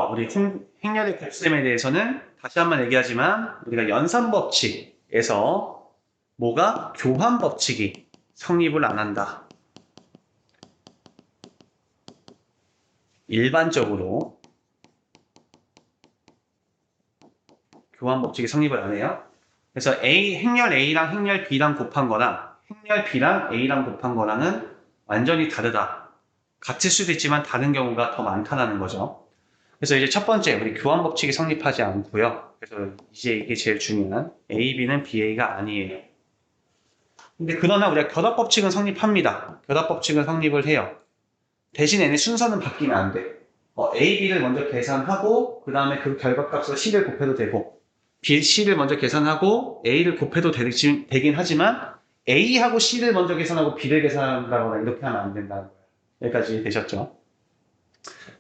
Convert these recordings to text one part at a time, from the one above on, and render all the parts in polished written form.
우리 행렬의 곱셈에 대해서는 다시 한번 얘기하지만 우리가 연산법칙에서 뭐가 교환법칙이 성립을 안 한다. 일반적으로 교환법칙이 성립을 안 해요. 그래서 행렬 A랑 행렬 B랑 곱한 거랑 행렬 B랑 A랑 곱한 거랑은 완전히 다르다. 같을 수도 있지만 다른 경우가 더 많다는 거죠. 그래서 이제 첫 번째, 우리 교환법칙이 성립하지 않고요. 그래서 이제 이게 제일 중요한 A, B는 BA가 아니에요. 근데 그러나 우리가 결합법칙은 성립합니다. 결합법칙은 성립을 해요. 대신 얘네 순서는 바뀌면 안 돼. A, B를 먼저 계산하고 그 다음에 그 결과값으로 C를 곱해도 되고 B, C를 먼저 계산하고 A를 곱해도 되긴 하지만 A하고 C를 먼저 계산하고 B를 계산한다거나 이렇게 하면 안 된다는 거예요. 여기까지 되셨죠?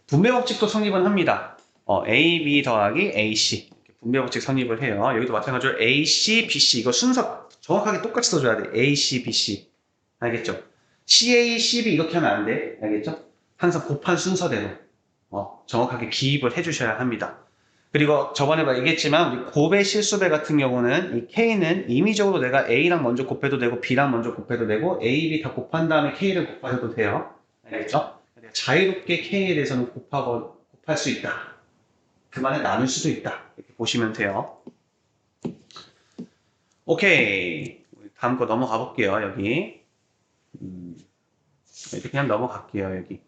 분배법칙도 성립은 합니다. A, B 더하기 A, C 분배법칙 성립을 해요. 여기도 마찬가지로 A, C, B, C 이거 순서 정확하게 똑같이 써줘야 돼. A, C, B, C 알겠죠? C, A, C, B 이렇게 하면 안 돼. 알겠죠? 항상 곱한 순서대로 정확하게 기입을 해주셔야 합니다. 그리고 저번에 얘기했지만 우리 곱의 실수배 같은 경우는 이 K는 임의적으로 내가 A랑 먼저 곱해도 되고 B랑 먼저 곱해도 되고 A, B 다 곱한 다음에 K를 곱하셔도 돼요. 알겠죠? 자유롭게 K에 대해서는 곱할 수 있다. 그만에 나눌 수도 있다. 이렇게 보시면 돼요. 오케이. 다음 거 넘어가 볼게요. 여기. 이렇게 그냥 넘어갈게요. 여기.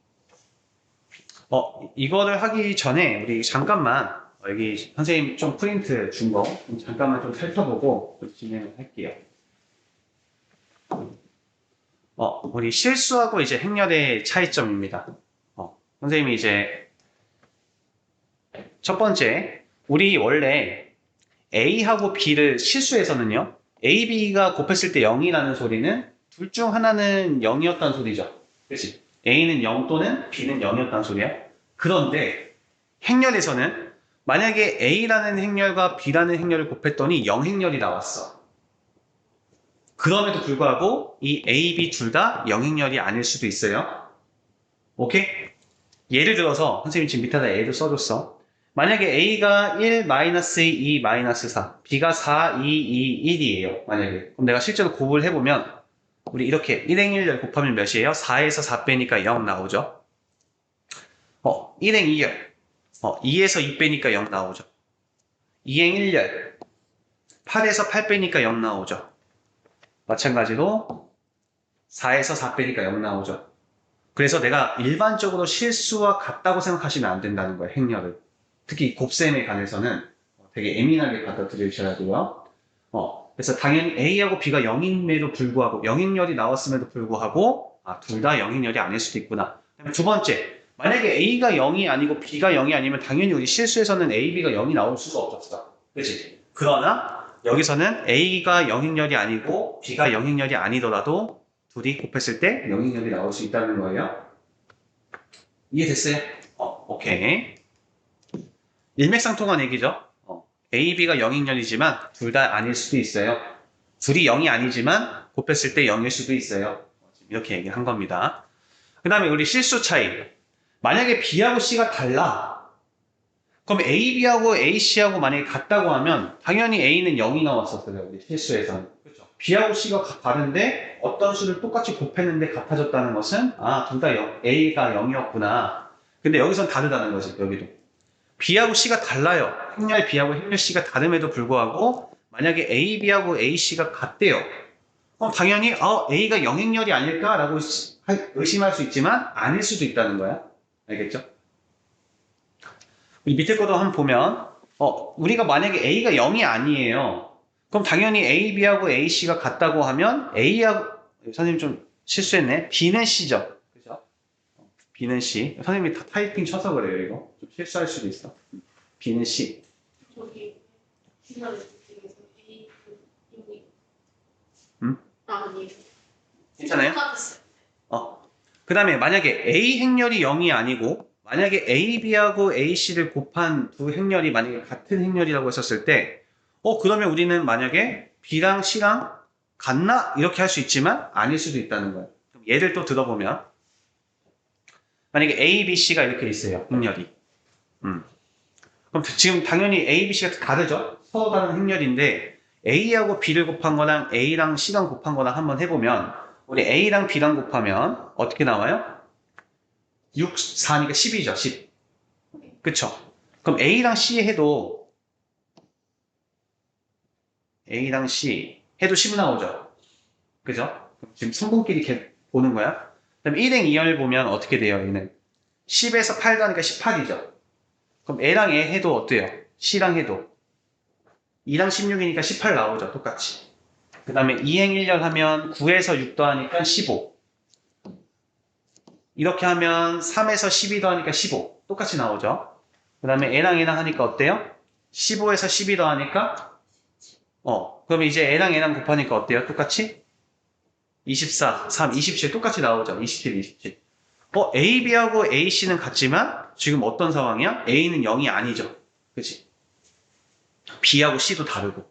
이거를 하기 전에 우리 잠깐만 여기 선생님 좀 프린트 준 거 잠깐만 좀 살펴보고 진행을 할게요. 우리 실수하고 이제 행렬의 차이점입니다. 선생님이 이제 첫 번째, 우리 원래 A하고 B를 실수에서는요, A, B가 곱했을 때 0이라는 소리는 둘 중 하나는 0이었다는 소리죠. 그렇지? A는 0 또는 B는 0이었다는 소리야. 그런데 행렬에서는 만약에 A라는 행렬과 B라는 행렬을 곱했더니 0행렬이 나왔어. 그럼에도 불구하고 이 A, B 둘 다 0행렬이 아닐 수도 있어요. 오케이? 예를 들어서 선생님 지금 밑에다 A를 써줬어. 만약에 A가 1, 2, 4, B가 4, 2, 2, 1이에요. 만약에. 그럼 내가 실제로 곱을 해보면 우리 이렇게 1행 1열 곱하면 몇이에요? 4에서 4 빼니까 0 나오죠. 1행 2열 2에서 2 빼니까 0 나오죠. 2행 1열 8에서 8 빼니까 0 나오죠. 마찬가지로 4에서 4 빼니까 0 나오죠. 그래서 내가 일반적으로 실수와 같다고 생각하시면 안 된다는 거예요. 행렬을. 특히 곱셈에 관해서는 되게 예민하게 받아들이셔야 돼요. 그래서 당연히 A하고 B가 0임에도 불구하고 0행렬이 나왔음에도 불구하고 둘 다 0행렬이 아닐 수도 있구나. 두 번째, 만약에 A가 0이 아니고 B가 0이 아니면 당연히 우리 실수에서는 A, B가 0이 나올 수가 없었어. 그렇지? 그러나 여기서는 A가 0행렬이 아니고 B가 0행렬이 아니더라도 둘이 곱했을 때 0행렬이 나올 수 있다는 거예요. 이해됐어요? 오케이. 일맥상통한 얘기죠. A, B가 0행렬이지만 둘 다 아닐 수도 있어요. 둘이 0이 아니지만 곱했을 때 0일 수도 있어요. 이렇게 얘기를 한 겁니다. 그 다음에 우리 실수 차이. 만약에 B하고 C가 달라. 그럼 A, B하고 A, C하고 만약에 같다고 하면 당연히 A는 0이 나왔었어요. 우리 실수에서는. 그렇죠. B하고 C가 다른데 어떤 수를 똑같이 곱했는데 같아졌다는 것은 둘 다 A가 0이었구나. 근데 여기선 다르다는 거지. 여기도. B하고 C가 달라요. 행렬 B하고 행렬 C가 다름에도 불구하고 만약에 A, B하고 A, C가 같대요. 그럼 당연히 A가 0행렬이 아닐까라고 의심할 수 있지만 아닐 수도 있다는 거야. 알겠죠? 밑에 것도 한번 보면 우리가 만약에 A가 0이 아니에요. 그럼 당연히 A, B하고 A, C가 같다고 하면 A하고 선생님 좀 실수했네. B는 C죠. 그죠? B는 C. 선생님이 다 타이핑 쳐서 그래요. 이거 좀 실수할 수도 있어. B는 C. 저기 중간에 중에서 A 여기 응? 아니에요. 괜찮아요? 그 다음에 만약에 A 행렬이 0이 아니고 만약에 A, B하고 A, C를 곱한 두 행렬이 만약에 같은 행렬이라고 했었을 때 그러면 우리는 만약에 B랑 C랑 같나? 이렇게 할 수 있지만 아닐 수도 있다는 거예요. 예를 또 들어보면 만약에 A, B, C가 이렇게 있어요. 행렬이. 그럼 지금 당연히 A, B, C가 다르죠? 서로 다른 행렬인데 A하고 B를 곱한 거랑 A랑 C랑 곱한 거랑 한번 해보면 우리 A랑 B랑 곱하면 어떻게 나와요? 6, 4니까 10이죠, 10. 그쵸? 그럼 A랑 C 해도 A랑 C 해도 10 나오죠? 그죠? 그럼 지금 성분끼리 이렇게 보는 거야? 그럼 1행 2열 보면 어떻게 돼요, 얘는? 10에서 8 더하니까 18이죠? 그럼 A랑 A 해도 어때요? C랑 해도 2랑 16이니까 18 나오죠, 똑같이. 그 다음에 2행 1열 하면 9에서 6 더하니까 15. 이렇게 하면 3에서 12 더하니까 15. 똑같이 나오죠. 그 다음에 A랑 A랑 하니까 어때요? 15에서 12 더하니까 그럼 이제 A랑 A랑 곱하니까 어때요? 똑같이? 24, 3, 27 똑같이 나오죠. 27, 27. A, B하고 A, C는 같지만 지금 어떤 상황이야? A는 0이 아니죠. 그치? B하고 C도 다르고.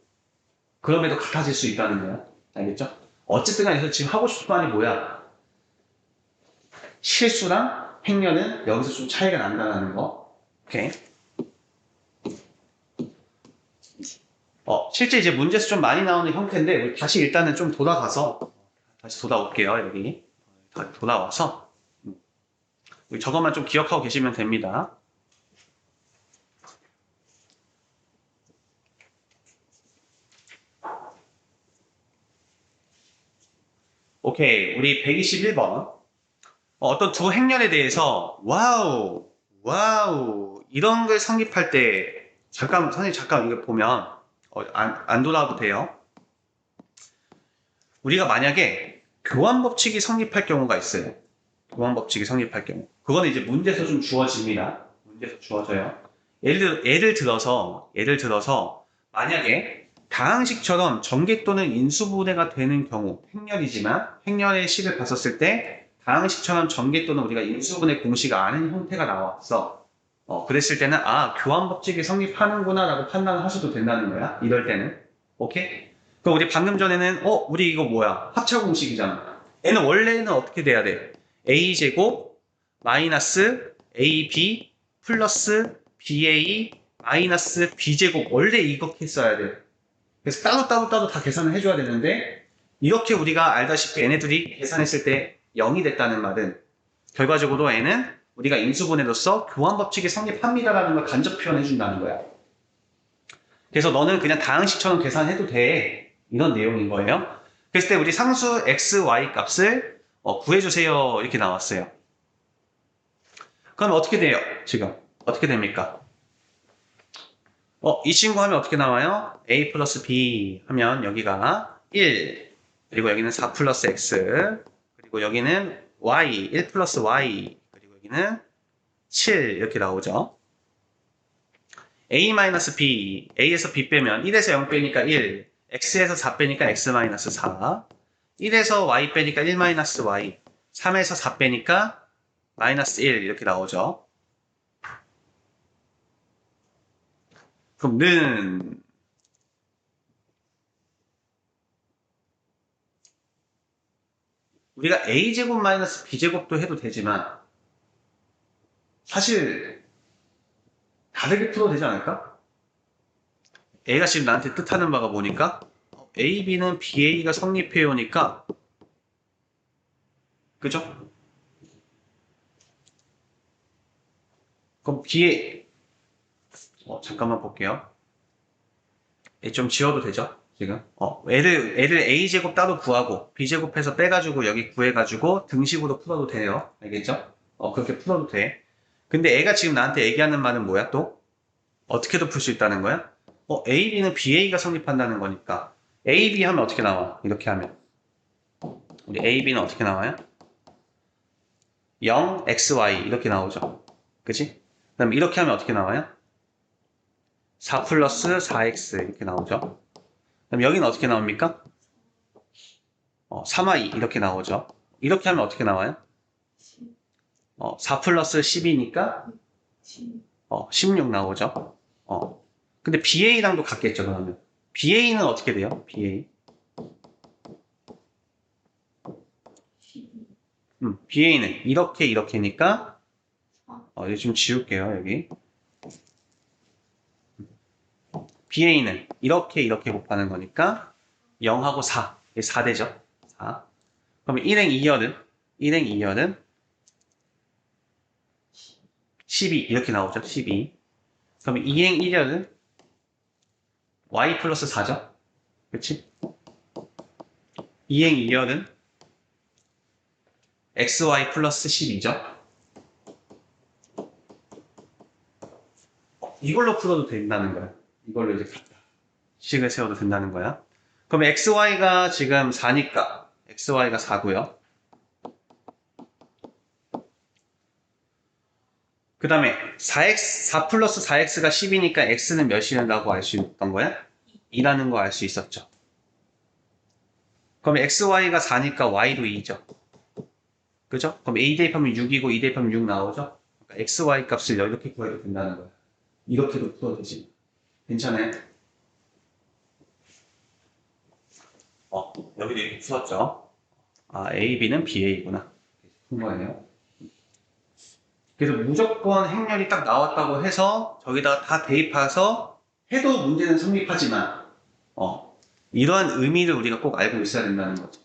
그럼에도 같아질 수 있다는 거야. 알겠죠? 어쨌든 간에 지금 하고 싶은 말이 뭐야? 실수랑 행렬은 여기서 좀 차이가 난다는 거. 오케이. 실제 이제 문제에서 좀 많이 나오는 형태인데, 우리 다시 일단은 좀 돌아가서, 다시 돌아올게요, 여기. 돌아와서, 우리 저것만 좀 기억하고 계시면 됩니다. 오케이. 우리 121번. 어떤 두 행렬에 대해서, 와우, 이런 걸 성립할 때, 선생님 잠깐 이거 보면, 안 돌아와도 돼요. 우리가 만약에 교환법칙이 성립할 경우가 있어요. 교환법칙이 성립할 경우. 그거는 이제 문제에서 좀 주어집니다. 문제에서 주어져요. 예를 들어서, 만약에 다항식처럼 전개 또는 인수분해가 되는 경우, 행렬이지만, 행렬의 식을 봤었을 때, 다항식처럼 전개 또는 우리가 인수분해 공식 아는 형태가 나왔어. 그랬을 때는, 교환법칙이 성립하는구나, 라고 판단을 하셔도 된다는 거야. 이럴 때는. 오케이? 그럼 우리 방금 전에는, 우리 이거 뭐야? 합차 공식이잖아. 얘는 원래는 어떻게 돼야 돼? a제곱 마이너스 ab 플러스 ba 마이너스 b제곱 원래 이렇게 써야 돼. 그래서 따로 다 계산을 해줘야 되는데 이렇게 우리가 알다시피 얘네들이 계산했을 때 0이 됐다는 말은 결과적으로 얘는 우리가 인수분해로서 교환법칙이 성립합니다라는 걸 간접 표현해 준다는 거야. 그래서 너는 그냥 다항식처럼 계산해도 돼. 이런 내용인 거예요. 그랬을 때 우리 상수 x, y 값을 구해주세요. 이렇게 나왔어요. 그럼 어떻게 돼요? 지금 어떻게 됩니까? 이 친구 하면 어떻게 나와요? a 플러스 b 하면 여기가 1 그리고 여기는 4 플러스 x 그리고 여기는 y 1 플러스 y 그리고 여기는 7 이렇게 나오죠. a 마이너스 b a에서 b 빼면 1에서 0 빼니까 1 x에서 4 빼니까 x 마이너스 4 1에서 y 빼니까 1 마이너스 y 3에서 4 빼니까 마이너스 1 이렇게 나오죠. 그럼 는 우리가 a제곱 마이너스 b제곱도 해도 되지만 사실 다르게 풀어도 되지 않을까? A가 지금 나한테 뜻하는 바가 뭐니까 A, B는 BA가 성립해 오니까 그죠? 그럼 BA 잠깐만 볼게요. 좀 지워도 되죠? 지금 애를 A제곱 따로 구하고 B제곱해서 빼가지고 여기 구해가지고 등식으로 풀어도 돼요. 알겠죠? 그렇게 풀어도 돼. 근데 애가 지금 나한테 얘기하는 말은 뭐야 또? 어떻게도 풀 수 있다는 거야? A, B는 BA가 성립한다는 거니까 A, B 하면 어떻게 나와? 이렇게 하면 우리 A, B는 어떻게 나와요? 0, x, y 이렇게 나오죠. 그치? 그럼 이렇게 하면 어떻게 나와요? 4 플러스 4x 이렇게 나오죠. 그럼 여기는 어떻게 나옵니까? 3y 이렇게 나오죠. 이렇게 하면 어떻게 나와요? 4 플러스 10이니까 16 나오죠. 근데 BA랑도 같겠죠, 그러면. BA는 어떻게 돼요? BA. BA는 이렇게니까, 이거 좀 지울게요, 여기. BA는 이렇게 곱하는 거니까 0하고 4. 이게 4되죠? 4. 그럼 1행 2열은 12 이렇게 나오죠? 12. 그럼 2행 1열은 y 플러스 4죠? 그렇지? 2행 2열은 xy 플러스 12죠? 이걸로 풀어도 된다는 거야. 이걸로 이제 식을 세워도 된다는 거야. 그럼 xy가 지금 4니까 xy가 4고요. 그 다음에 4 플러스 4x가 10이니까 x는 몇이라고 알 수 있던 거야? 2라는 거 알 수 있었죠. 그럼 xy가 4니까 y도 2죠. 그죠? 그럼 a 대입하면 6이고 2 대입하면 6 나오죠? 그러니까 xy 값을 이렇게 구해도 된다는 거야. 이렇게도 풀어도 되지. 괜찮아요? 여기도 이렇게 풀었죠? 아, a, b는 BA구나. 푼 거예요. 그래서 무조건 행렬이 딱 나왔다고 해서 저기다가 다 대입해서 해도 문제는 성립하지만 이러한 의미를 우리가 꼭 알고 있어야 된다는 거죠.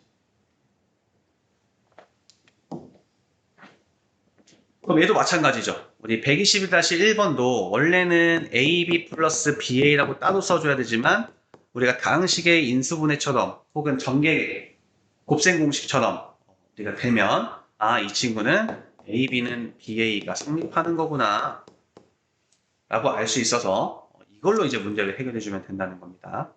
그럼 얘도 마찬가지죠. 우리 121-1번도 원래는 AB 플러스 BA라고 따로 써줘야 되지만 우리가 다항식의 인수분해처럼 혹은 전개 곱셈 공식처럼 우리가 되면 이 친구는 AB는 BA가 성립하는 거구나 라고 알 수 있어서 이걸로 이제 문제를 해결해 주면 된다는 겁니다.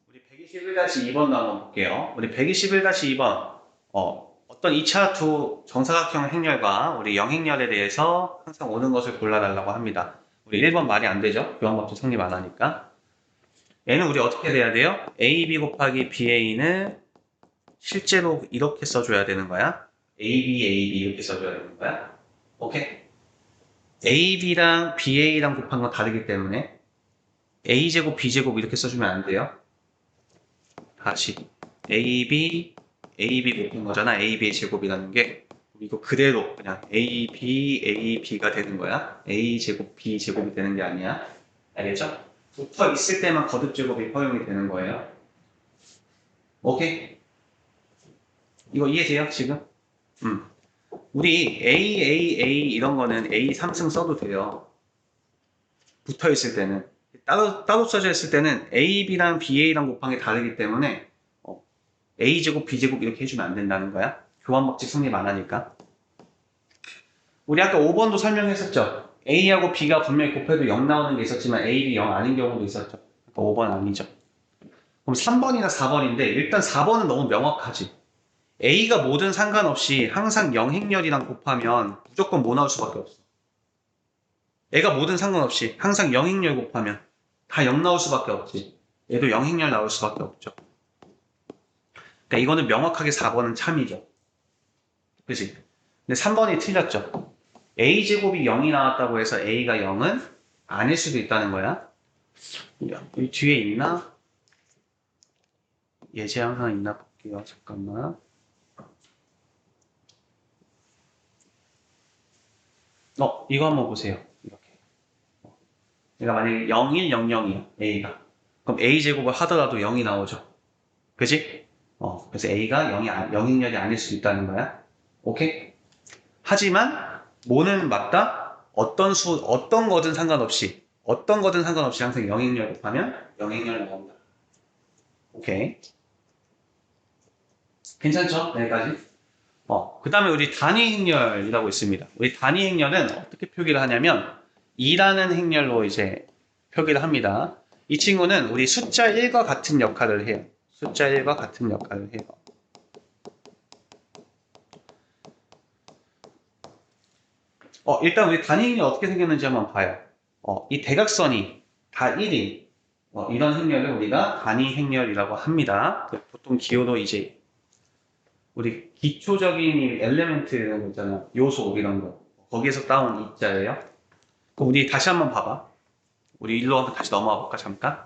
우리 121-2번도 한번 볼게요. 우리 121-2번 어떤 2차 두 정사각형 행렬과 우리 영행렬에 대해서 항상 오는 것을 골라달라고 합니다. 우리 1번 말이 안 되죠? 교환법칙 성립 안 하니까. 얘는 우리 어떻게 돼야 돼요? AB 곱하기 BA는 실제로 이렇게 써줘야 되는 거야. AB 이렇게 써줘야 되는 거야. 오케이? AB랑 BA랑 곱한 건 다르기 때문에 A제곱, B제곱 이렇게 써주면 안 돼요. 다시 AB 곱한 거잖아. AB의 제곱이라는 게 이거 그대로 그냥 AB가 되는 거야. A제곱, B제곱이 되는 게 아니야. 알겠죠? 붙어 있을 때만 거듭 제곱이 허용이 되는 거예요. 오케이? 이거 이해돼요, 지금? 우리 A 이런 거는 A 3승 써도 돼요. 붙어 있을 때는. 따로 써져 있을 때는 AB랑 BA랑 곱한 게 다르기 때문에 A제곱, B제곱 이렇게 해주면 안 된다는 거야. 교환법칙 성립 안 하니까. 우리 아까 5번도 설명했었죠. A하고 B가 분명히 곱해도 0 나오는 게 있었지만 A, B 0 아닌 경우도 있었죠. 그러니까 5번 아니죠. 그럼 3번이나 4번인데 일단 4번은 너무 명확하지. A가 뭐든 상관없이 항상 영행렬이랑 곱하면 무조건 뭐 나올 수밖에 없어. 애가 뭐든 상관없이 항상 영행렬 곱하면 다 0 나올 수밖에 없지. 얘도 영행렬 나올 수밖에 없죠. 그러니까 이거는 명확하게 4번은 참이죠. 그치? 근데 3번이 틀렸죠. A제곱이 0이 나왔다고 해서 A가 0은 아닐 수도 있다는 거야. 여기 뒤에 있나? 예제 항상 있나 볼게요. 잠깐만. 이거 한번 보세요. 이렇게. 그러니까 만약에 0, 1, 0, 0이야. A가. 그럼 A제곱을 하더라도 0이 나오죠. 그지? 그래서 A가 0행렬이 아닐 수도 있다는 거야. 오케이? 하지만 뭐는 맞다? 어떤 거든 상관없이 항상 영행렬 곱하면 영행렬 나온다. 오케이. 괜찮죠? 여기까지. 그 다음에 우리 단위 행렬이라고 있습니다. 우리 단위 행렬은 어떻게 표기를 하냐면 2라는 행렬로 이제 표기를 합니다. 이 친구는 우리 숫자 1과 같은 역할을 해요. 숫자 1과 같은 역할을 해요. 일단 우리 단위 행렬 어떻게 생겼는지 한번 봐요. 이 대각선이 다 1인 이런 행렬을 우리가 단위 행렬이라고 합니다. 보통 기호로 이제 우리 기초적인 이 엘레멘트 이런 거 있잖아. 요소 이런 거. 거기에서 따온 이자예요. 그럼 우리 다시 한번 봐봐. 우리 일로 한번 다시 넘어와 볼까 잠깐?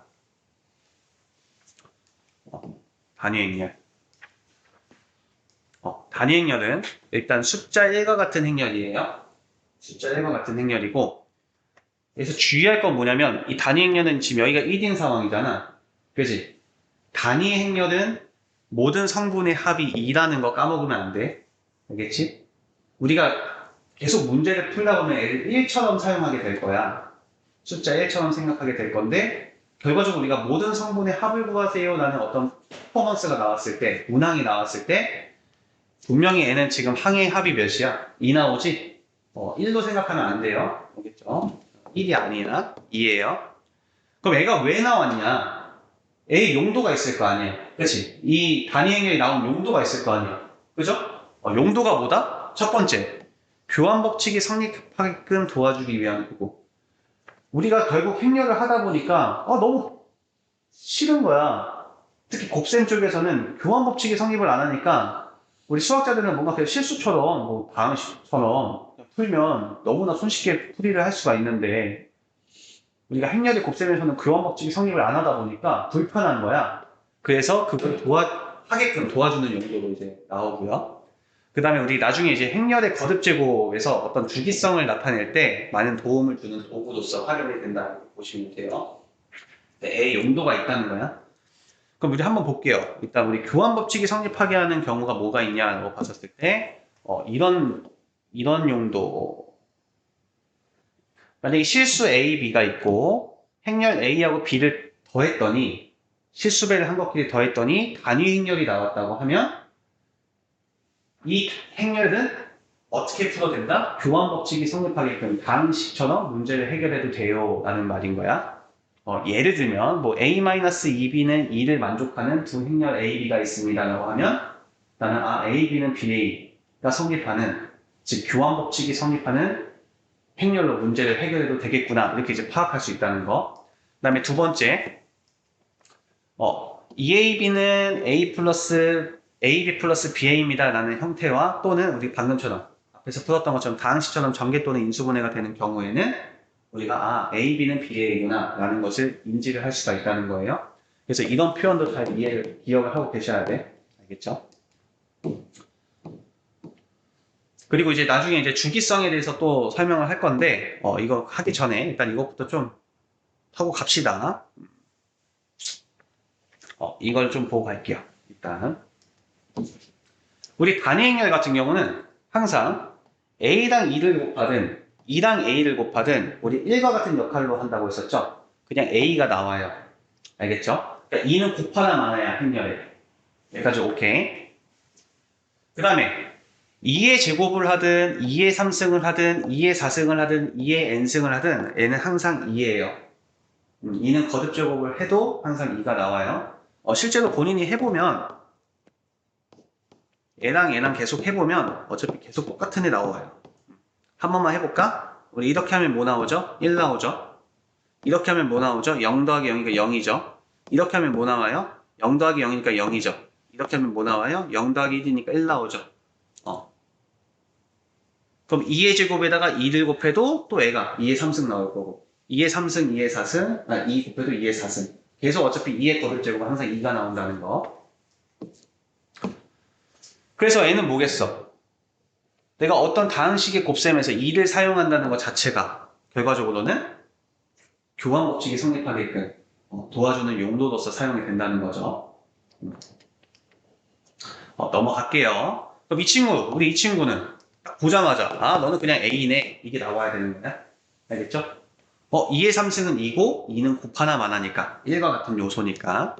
단위 행렬. 단위 행렬은 일단 숫자 1과 같은 행렬이에요. 숫자 1과 같은 행렬이고 그래서 주의할 건 뭐냐면 이 단위 행렬은 지금 여기가 1인 상황이잖아. 그지? 단위 행렬은 모든 성분의 합이 2라는 거 까먹으면 안 돼. 알겠지? 우리가 계속 문제를 풀다 보면 얘를 1처럼 사용하게 될 거야. 숫자 1처럼 생각하게 될 건데 결과적으로 우리가 모든 성분의 합을 구하세요 라는 어떤 퍼포먼스가 나왔을 때 문항이 나왔을 때 분명히 얘는 지금 항의 합이 몇이야? 2 나오지? 1로 생각하면 안 돼요. 알겠죠? 1이 아니라 2예요. 그럼 얘가 왜 나왔냐? A 용도가 있을 거 아니에요. 그치? 이 단위 행렬이 나온 용도가 있을 거 아니에요. 그죠? 용도가 뭐다? 첫 번째, 교환 법칙이 성립하게끔 도와주기 위한 거고. 우리가 결국 행렬을 하다 보니까 너무 싫은 거야. 특히 곱셈 쪽에서는 교환 법칙이 성립을 안 하니까 우리 수학자들은 뭔가 그냥 실수처럼 뭐 방식처럼 풀면 너무나 손쉽게 풀이를 할 수가 있는데 우리가 행렬의 곱셈에서는 교환 법칙이 성립을 안 하다 보니까 불편한 거야. 그래서 그걸 하게끔 도와주는 용도로 이제 나오고요. 그 다음에 우리 나중에 이제 행렬의 거듭 제곱에서 어떤 주기성을 나타낼 때 많은 도움을 주는 도구로서 활용이 된다고 보시면 돼요. 애 용도가 있다는 거야. 그럼 우리 한번 볼게요. 일단 우리 교환 법칙이 성립하게 하는 경우가 뭐가 있냐고 봤었을 때 이런 용도. 만약에 실수 A, B가 있고 행렬 A하고 B를 더했더니 실수배를 한 것끼리 더했더니 단위 행렬이 나왔다고 하면 이 행렬은 어떻게 풀어도 된다? 교환 법칙이 성립하게끔 다음식처럼 문제를 해결해도 돼요 라는 말인 거야. 예를 들면 뭐 A-2B는 2를 만족하는 두 행렬 A, B가 있습니다 라고 하면 나는 A, B는 BA가 성립하는 즉 교환 법칙이 성립하는 행렬로 문제를 해결해도 되겠구나 이렇게 이제 파악할 수 있다는 거. 그 다음에 두 번째 EAB는 A 플러스 AB 플러스 BA입니다 라는 형태와 또는 우리 방금처럼 앞에서 풀었던 것처럼 다항식처럼 전개 또는 인수분해가 되는 경우에는 우리가 AB는 BA구나 라는 것을 인지를 할 수가 있다는 거예요. 그래서 이런 표현도 잘 기억을 하고 계셔야 돼. 알겠죠? 그리고 이제 나중에 이제 주기성에 대해서 또 설명을 할 건데, 이거 하기 전에 일단 이것부터 좀 하고 갑시다. 이걸 좀 보고 갈게요. 일단. 우리 단위행렬 같은 경우는 항상 A랑 2를 곱하든 2랑 A를 곱하든 우리 1과 같은 역할로 한다고 했었죠? 그냥 A가 나와요. 알겠죠? 그러니까 2는 곱하나 마나야 행렬에. 여기까지 오케이. 그 다음에 2의 제곱을 하든 2의 3승을 하든 2의 4승을 하든 2의 n승을 하든 얘는 항상 2예요. 2는 거듭 제곱을 해도 항상 2가 나와요. 실제로 본인이 해보면 얘랑 계속 해보면 어차피 계속 똑같은 애 나와요. 한 번만 해볼까? 우리 이렇게 하면 뭐 나오죠? 1 나오죠? 이렇게 하면 뭐 나오죠? 0 더하기 0이니까 0이죠? 이렇게 하면 뭐 나와요? 0 더하기 0이니까 0이죠? 이렇게 하면 뭐 나와요? 0 더하기 1이니까 1 나오죠? 그럼 2의 제곱에다가 2를 곱해도 또 애가 2의 3승 나올 거고 2의 3승, 2의 4승, 2 곱해도 2의 4승. 계속 어차피 2의 거듭 제곱은 항상 2가 나온다는 거. 그래서 애는 뭐겠어? 내가 어떤 다항식의 곱셈에서 2를 사용한다는 것 자체가 결과적으로는 교환 법칙이 성립하게끔 도와주는 용도로서 사용이 된다는 거죠. 넘어갈게요. 그럼 우리 이 친구는 딱 보자마자 너는 그냥 A네 이게 나와야 되는 거야. 알겠죠? 2의 3승은 2고 2는 곱하나 마나니까 1과 같은 요소니까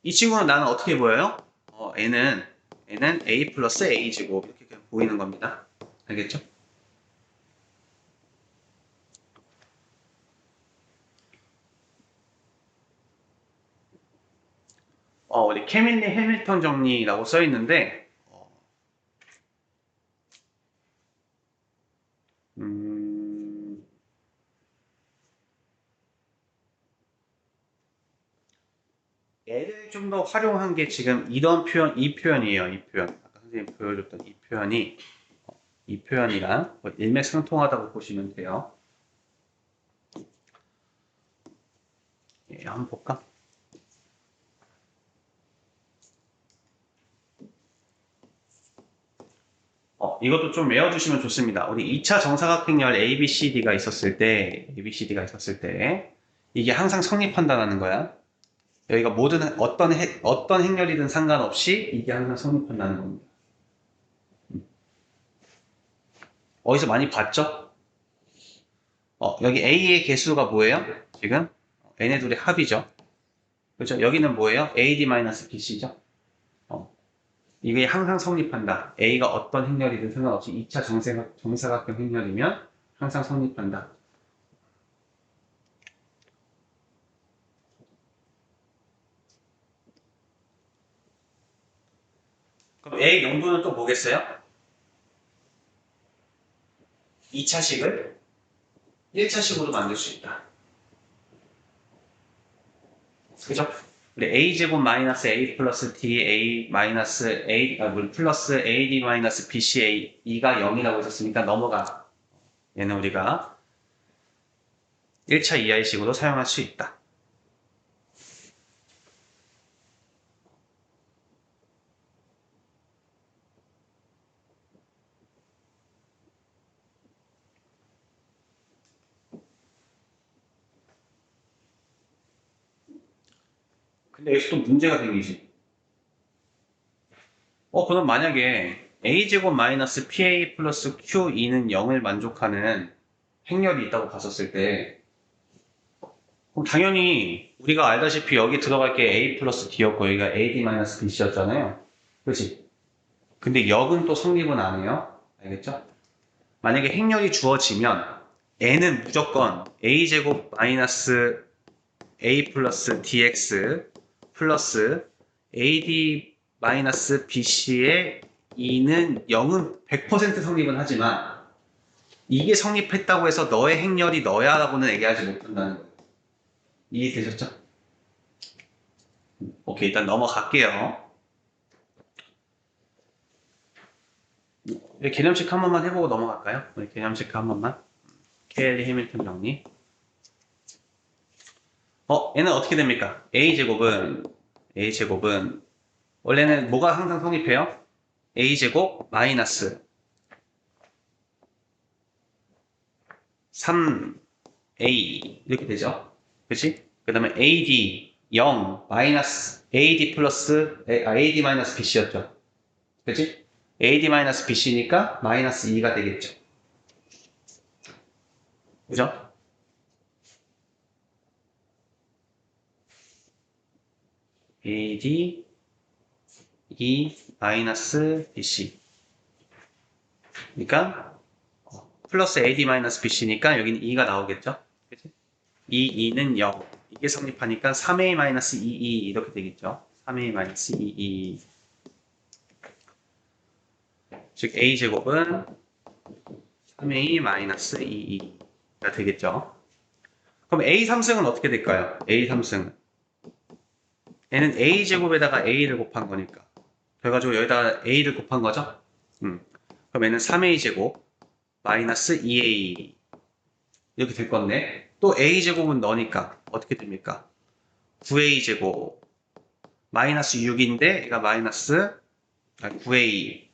이 친구는 나는 어떻게 보여요? 얘는 A 플러스 A제곱 이렇게 그냥 보이는 겁니다. 알겠죠? 우리 케밀리 해밀턴 정리라고 써 있는데 얘를 좀 더 활용한 게 지금 이런 표현, 이 표현이에요. 이 표현. 아까 선생님 보여줬던 이 표현이 이 표현이랑 일맥상통하다고 보시면 돼요. 예, 한번 볼까? 이것도 좀 외워주시면 좋습니다. 우리 2차 정사각형열 ABCD가 있었을 때, 이게 항상 성립한다는 거야. 여기가 모든 어떤 행렬이든 상관없이 이게 항상 성립한다는 겁니다. 어디서 많이 봤죠? 여기 A의 개수가 뭐예요? 지금 n의 둘의 합이죠. 그렇죠? 여기는 뭐예요? AD-BC죠? 이게 항상 성립한다. A가 어떤 행렬이든 상관없이 2차 정사각형 행렬이면 항상 성립한다. 그럼 A의 용도는 또 뭐겠어요? 2차식을 1차식으로 만들 수 있다. 그죠? 우리 a제곱 마이너스 a 플러스 d a 마이너스 a 플러스 ad 마이너스 bc a가 0이라고 했었으니까 넘어가. 얘는 우리가 1차 이하의식으로 사용할 수 있다. 근데 여기서 또 문제가 생기지. 그럼 만약에 a제곱 마이너스 pa 플러스 q2는 0을 만족하는 행렬이 있다고 봤었을 때 그럼 당연히 우리가 알다시피 여기 들어갈 게 a 플러스 d였고 여기가 ad 마이너스 bc였잖아요. 그렇지? 근데 역은 또 성립은 안 해요. 알겠죠? 만약에 행렬이 주어지면 n은 무조건 a제곱 마이너스 a 플러스 dx 플러스 ad 마이너스 bc의 2는 0은 100% 성립은 하지만 이게 성립했다고 해서 너의 행렬이 너야라고는 얘기하지 못한다는 거예요. 이해되셨죠? 오케이, 일단 넘어갈게요. 개념 체크 한 번만 해보고 넘어갈까요? 우리 개념 체크 한 번만. 켈리 해밀턴 정리. 얘는 어떻게 됩니까? A제곱은 원래는 뭐가 항상 성립해요? A제곱 마이너스 3A 이렇게 되죠. 그치? 그 다음에 AD 0 마이너스 AD 플러스 AD 마이너스 BC였죠. 그치? AD 마이너스 BC니까 마이너스 2가 되겠죠. 그죠? AD 2 마이너스 BC 그러니까 플러스 AD 마이너스 BC니까 여기는 2가 나오겠죠? 그치? 2는 0 이게 성립하니까 3A 마이너스 22 이렇게 되겠죠? 3A 마이너스 22 즉 A제곱은 3A 마이너스 22가 되겠죠? 그럼 A 3승은 어떻게 될까요? A 3승은 얘는 A제곱에다가 A를 곱한 거니까 그래가지고 여기다가 A를 곱한 거죠? 그럼 얘는 3A제곱 마이너스 2A 이렇게 될 건데 또 A제곱은 너니까 어떻게 됩니까? 9A제곱 마이너스 6인데 얘가 마이너스 9A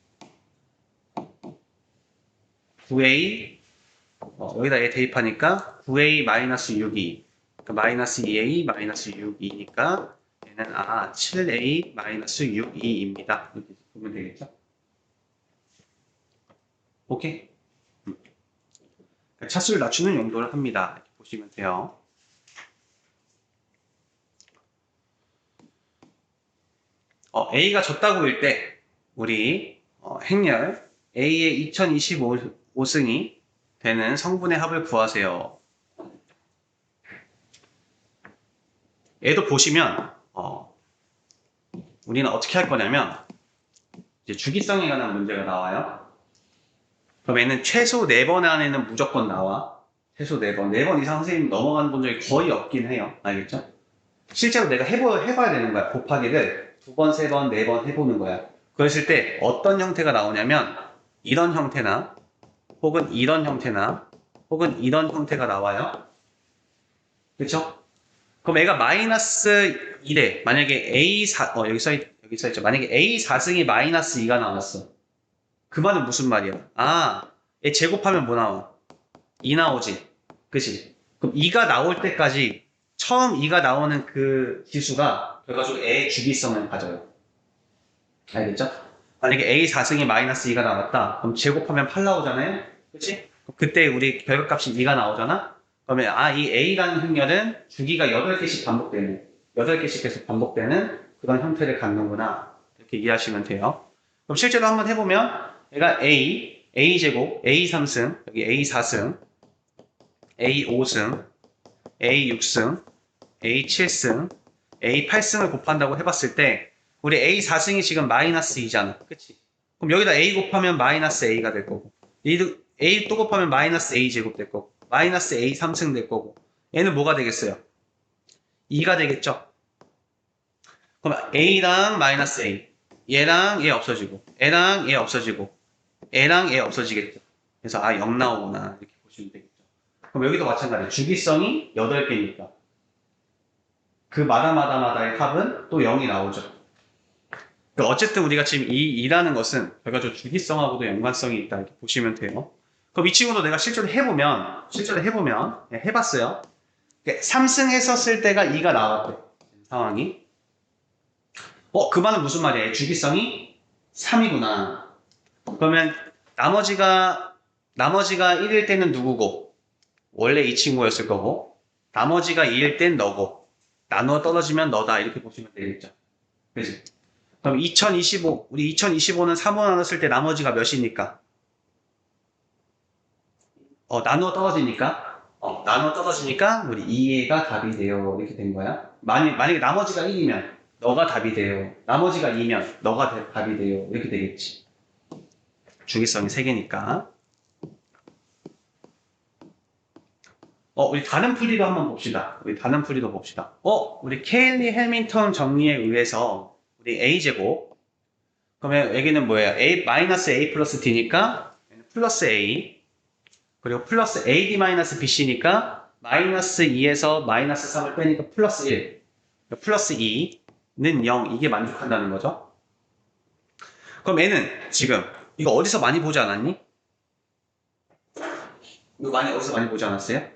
여기다 얘 대입하니까 9A 마이너스 6이 그러니까 마이너스 2A 마이너스 6이니까 얘는 7A 마이너스 6E입니다. 이렇게 보면 되겠죠? 오케이? 차수를 낮추는 용도를 합니다. 이렇게 보시면 돼요. A가 졌다고일 때 우리 행렬 A의 2025승이 되는 성분의 합을 구하세요. 얘도 보시면 우리는 어떻게 할 거냐면 이제 주기성에 관한 문제가 나와요. 그럼 얘는 최소 4번 안에는 무조건 나와. 최소 4번. 4번 이상 선생님 넘어가는 본 적이 거의 없긴 해요. 알겠죠? 실제로 내가 해봐야 되는 거야. 곱하기를 2번, 3번, 4번 해보는 거야. 그랬을 때 어떤 형태가 나오냐면 이런 형태나 혹은 이런 형태나 혹은 이런 형태가 나와요. 그렇죠? 그럼 얘가 마이너스 1에 만약에 A4 여기 써있죠. 만약에 A4승이 마이너스 2가 나왔어. 그 말은 무슨 말이야? 얘 제곱하면 뭐 나와? 2 나오지. 그치? 그럼 2가 나올 때까지 처음 2가 나오는 그 지수가 그래가지고 애의 주기성을 가져요. 알겠죠? 만약에 A4승이 마이너스 2가 나왔다. 그럼 제곱하면 8 나오잖아요? 그치? 그때 우리 결과값이 2가 나오잖아? 그러면 이 A라는 행렬은 주기가 8개씩 반복되는 8개씩 계속 반복되는 그런 형태를 갖는구나. 이렇게 이해하시면 돼요. 그럼 실제로 한번 해보면 얘가 A제곱, A3승, 여기 A4승, A5승, A6승, A7승, A8승을 곱한다고 해봤을 때 우리 A4승이 지금 마이너스 2잖아. 그치? 그럼 여기다 A 곱하면 마이너스 A가 될 거고 A 또 곱하면 마이너스 A제곱 될 거고 마이너스 A3승 될 거고 얘는 뭐가 되겠어요? 2가 되겠죠? 그럼 A랑 마이너스 A 얘랑 얘 없어지고 얘랑 얘 없어지고 얘랑 얘 없어지겠죠? 그래서 0 나오구나 이렇게 보시면 되겠죠? 그럼 여기도 마찬가지예요. 주기성이 8개니까 그 마다의 합은 또 0이 나오죠. 그러니까 어쨌든 우리가 지금 이 2라는 것은 결과적으로 주기성하고도 연관성이 있다 이렇게 보시면 돼요. 그럼 이 친구도 내가 실제로 해보면 해봤어요. 3승 했었을 때가 2가 나왔대. 상황이. 그 말은 무슨 말이에요? 주기성이 3이구나. 그러면 나머지가 1일 때는 누구고? 원래 이 친구였을 거고 나머지가 2일 땐 너고 나누어 떨어지면 너다 이렇게 보시면 되겠죠. 그치? 그럼 2025 우리 2025는 3호 나눴을 때 나머지가 몇이니까? 나누어 떨어지니까 우리 2가 답이 돼요. 이렇게 된 거야. 만약에 나머지가 1이면 너가 답이 돼요. 나머지가 2면 너가 답이 돼요. 이렇게 되겠지. 주기성이 3개니까. 우리 다른 풀이도 한번 봅시다. 우리 다른 풀이도 봅시다. 우리 케일리 해밍턴 정리에 의해서 우리 a제곱. 그러면 여기는 뭐예요? a 마이너스 a 플러스 d니까 플러스 a. 그리고 플러스 ad 마이너스 bc니까 마이너스 2에서 마이너스 3을 빼니까 플러스 1. 플러스 2는 0. 이게 만족한다는 거죠. 그럼 얘는 지금 이거 어디서 많이 보지 않았니? 이거 어디서 많이 보지 않았어요?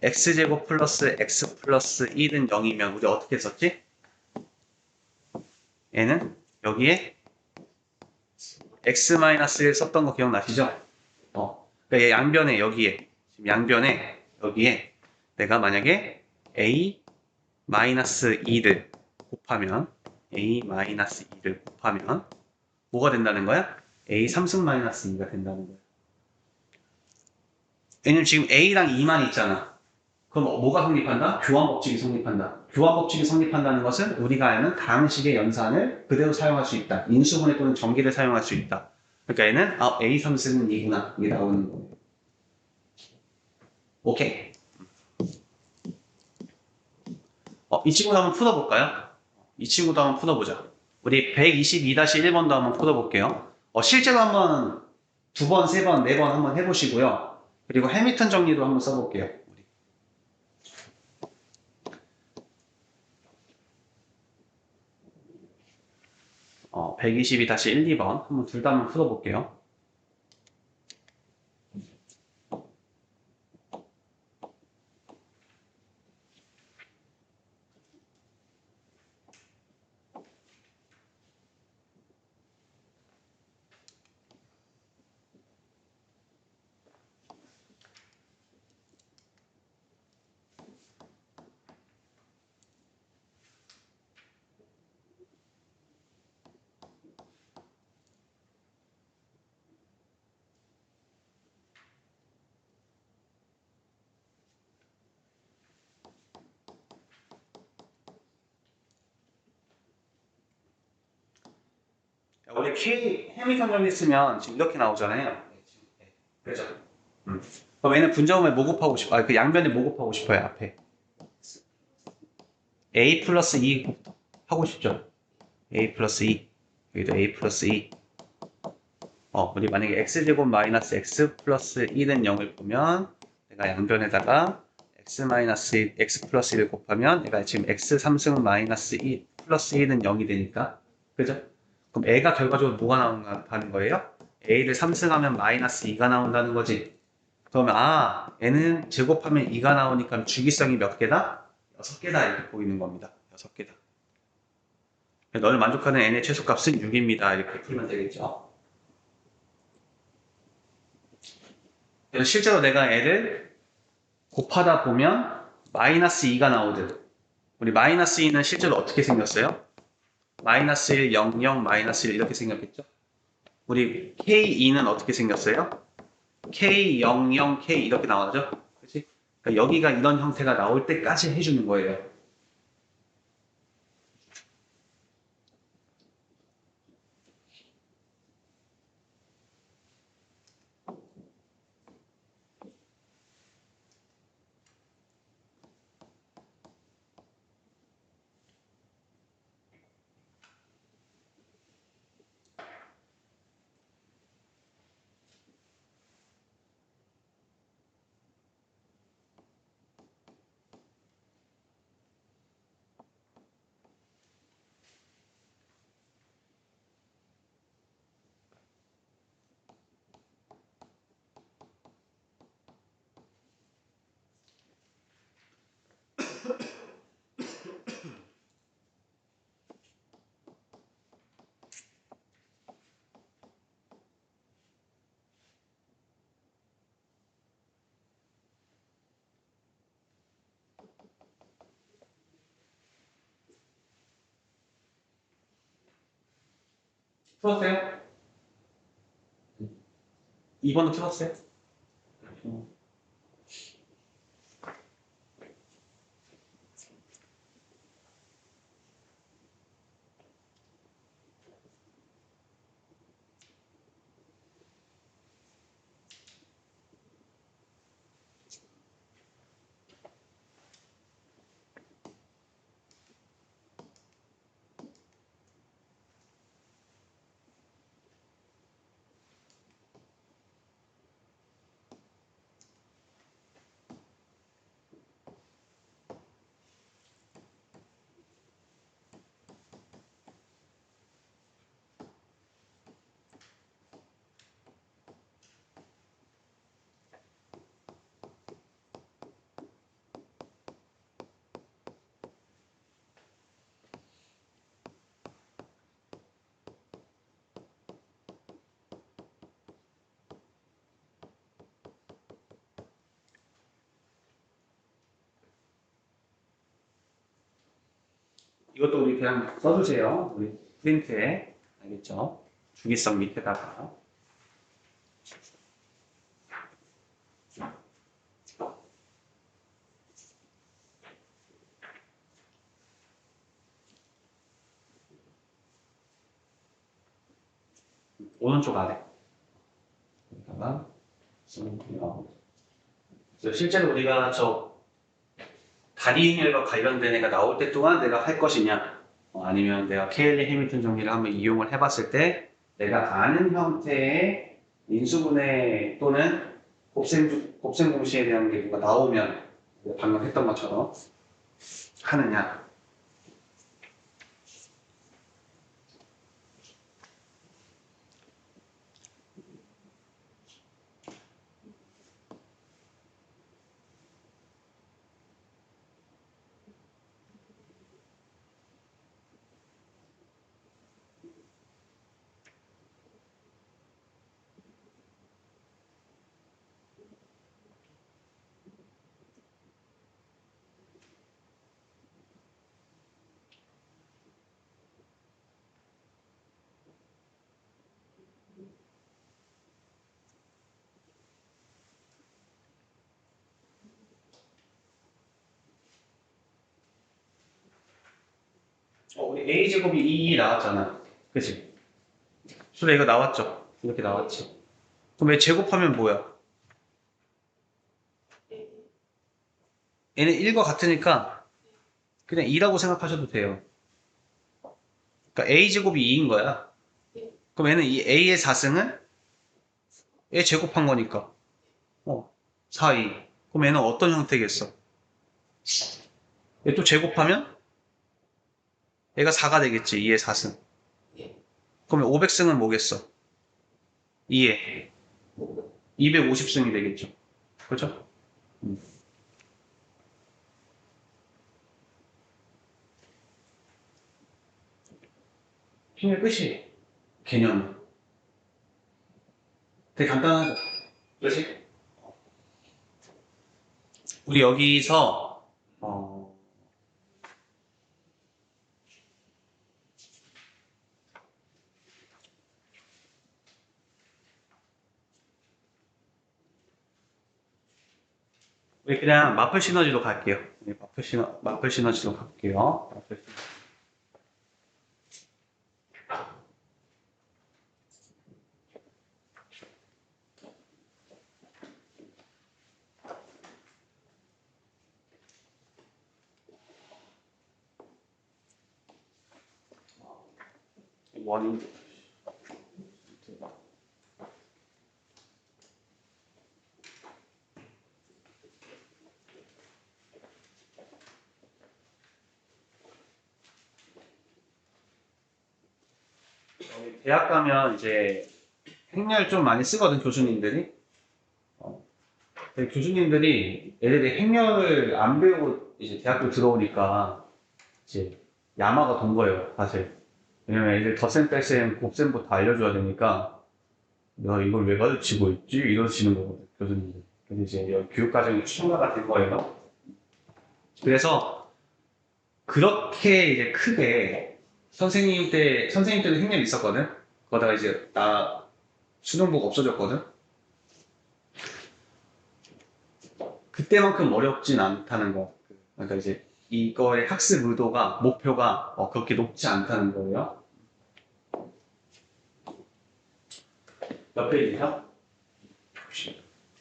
x제곱 플러스 x 플러스 1은 0이면 우리 어떻게 썼지? 얘는 여기에 x-1 썼던 거 기억나시죠? 그러니까 얘 양변에 여기에 지금 양변에 여기에 내가 만약에 a-2를 곱하면 a-2를 곱하면 뭐가 된다는 거야? a 3승-2가 된다는 거야. 왜냐면 지금 a랑 2만 있잖아. 그럼 뭐가 성립한다? 교환법칙이 성립한다. 교환법칙이 성립한다는 것은 우리가 아는 다음 식의 연산을 그대로 사용할 수 있다. 인수분해 또는 전기를 사용할 수 있다. 그러니까 얘는 A 3승은 2구나. 이게 나오는 거예요. 오케이. 이 친구도 한번 풀어볼까요? 이 친구도 한번 풀어보자. 우리 122-1번도 한번 풀어볼게요. 실제로 한번 2번, 3번, 4번 한번 해보시고요. 그리고 해미턴 정리도 한번 써볼게요. 122-1, 2번 한번 둘 다 한번 풀어볼게요. 원래 K 해미턴 정리했으면 지금 이렇게 나오잖아요. 그죠? 그럼 얘는 분점에 뭐 곱하고 싶어? 그 양변에 뭐 곱하고 싶어요, 앞에. A 플러스 2 하고 싶죠? A 플러스 2. 여기도 A 플러스 2. 우리 만약에 x제곱 마이너스 x 플러스 1은 0을 보면 내가 양변에다가 x 마이너스 x 플러스 1을 곱하면 얘가 지금 x 3승 마이너스 1 플러스 1은 0이 되니까 그죠? 그럼 애가 결과적으로 뭐가 나온다는 거예요? a를 3승하면 마이너스 2가 나온다는 거지. 그러면 얘는 제곱하면 2가 나오니까 주기성이 몇 개다? 6개다 이렇게 보이는 겁니다. 6개다. 너를 만족하는 n의 최소값은 6입니다. 이렇게 풀면 되겠죠. 그래서 실제로 내가 애를 곱하다 보면 마이너스 2가 나오듯 우리 마이너스 2는 실제로 어떻게 생겼어요? 마이너스 1, 0, 0, 마이너스 1 이렇게 생겼겠죠? 우리 K2는 어떻게 생겼어요? K, 0, 0, K 이렇게 나오죠? 그치? 그러니까 여기가 이런 형태가 나올 때까지 해주는 거예요. 풀었어요? 2번도 풀었어요? 이것도 우리 그냥 써주세요. 우리 프린트에. 알겠죠? 주기성 밑에다가. 오른쪽 아래. 여기다가 쓰고요. 그래서 실제로 우리가 저 다리행렬과 관련된 애가 나올 때 동안 내가 할 것이냐, 아니면 내가 케일리 해밀턴 정리를 한번 이용을 해봤을 때 내가 아는 형태의 인수분해 또는 곱셈 공식에 대한 게 뭐가 나오면 방금 했던 것처럼 하느냐. 우리 a제곱이 2 나왔잖아. 그치? 수래 이거 나왔죠? 이렇게 나왔지. 그럼 얘 제곱하면 뭐야? 얘는 1과 같으니까 그냥 2라고 생각하셔도 돼요. 그러니까 a제곱이 2인 거야. 그럼 얘는 이 a의 4승은 얘 제곱한 거니까 4, 2. 그럼 얘는 어떤 형태겠어? 얘 또 제곱하면 얘가 4가 되겠지. 2의 4승. 그러면 500승은 뭐겠어? 2에 250승이 되겠죠. 그렇죠? 힘의 끝이 개념. 되게 간단하죠. 그렇지? 우리 여기서 우리 그냥 마플 시너지로 갈게요. 우리 마플 시너지로 갈게요. 마플 시너지. 원인. 대학 가면 이제 행렬 좀 많이 쓰거든, 교수님들이. 근데 교수님들이 애들이 행렬을 안 배우고 이제 대학교 들어오니까 이제 야마가 돈 거예요, 사실. 왜냐면 애들 덧셈, 뺄셈, 곱셈부터 알려줘야 되니까 내가 이걸 왜 가르치고 있지? 이러시는 거거든, 교수님들. 근데 이제 여기 교육과정이 추천가가 된 거예요. 그래서 그렇게 이제 크게 선생님 때는 행렬 있었거든? 그러다가 이제 나 수능복 없어졌거든? 그때만큼 어렵진 않다는 거. 그러니까 이제 이거의 학습 의도가, 목표가 그렇게 높지 않다는 거예요. 몇 페이지야?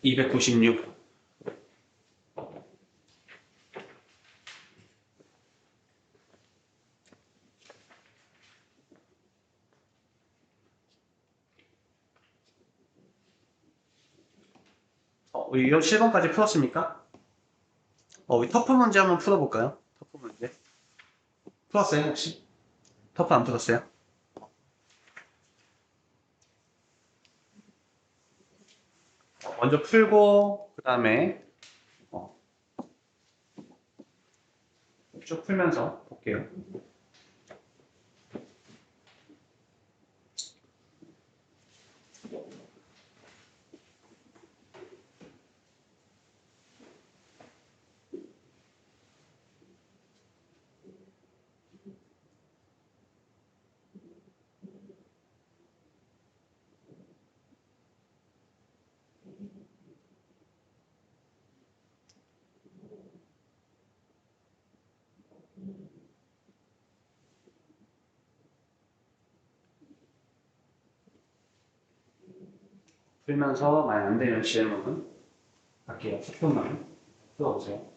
296. 우리 이런 7번까지 풀었습니까? 우리 터프 문제 한번 풀어볼까요? 터프 문제. 풀었어요, 혹시? 터프 안 풀었어요? 먼저 풀고, 그 다음에 쭉 풀면서 볼게요. 풀면서 만약 안 되면 질문 할게요. 10분만 풀어보세요.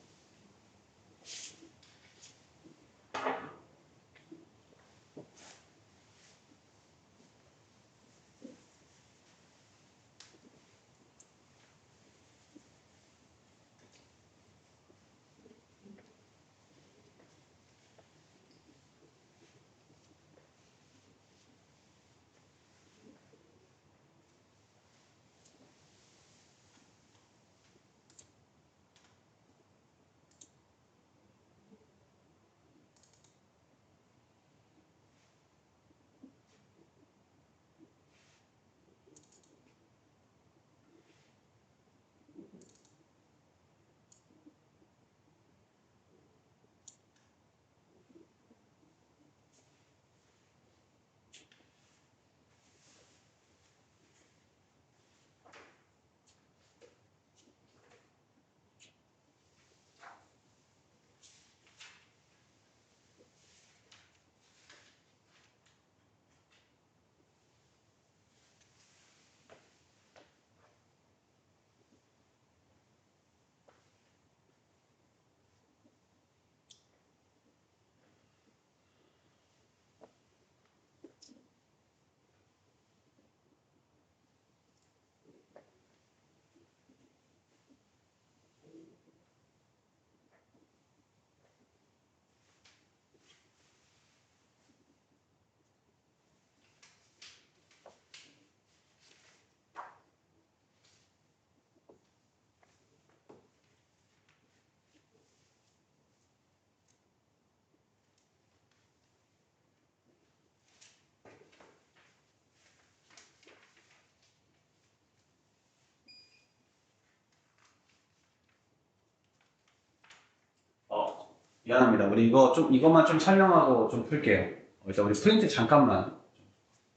미안합니다. 우리 이것만 좀 설명하고 좀 풀게요. 일단 우리 프린트 잠깐만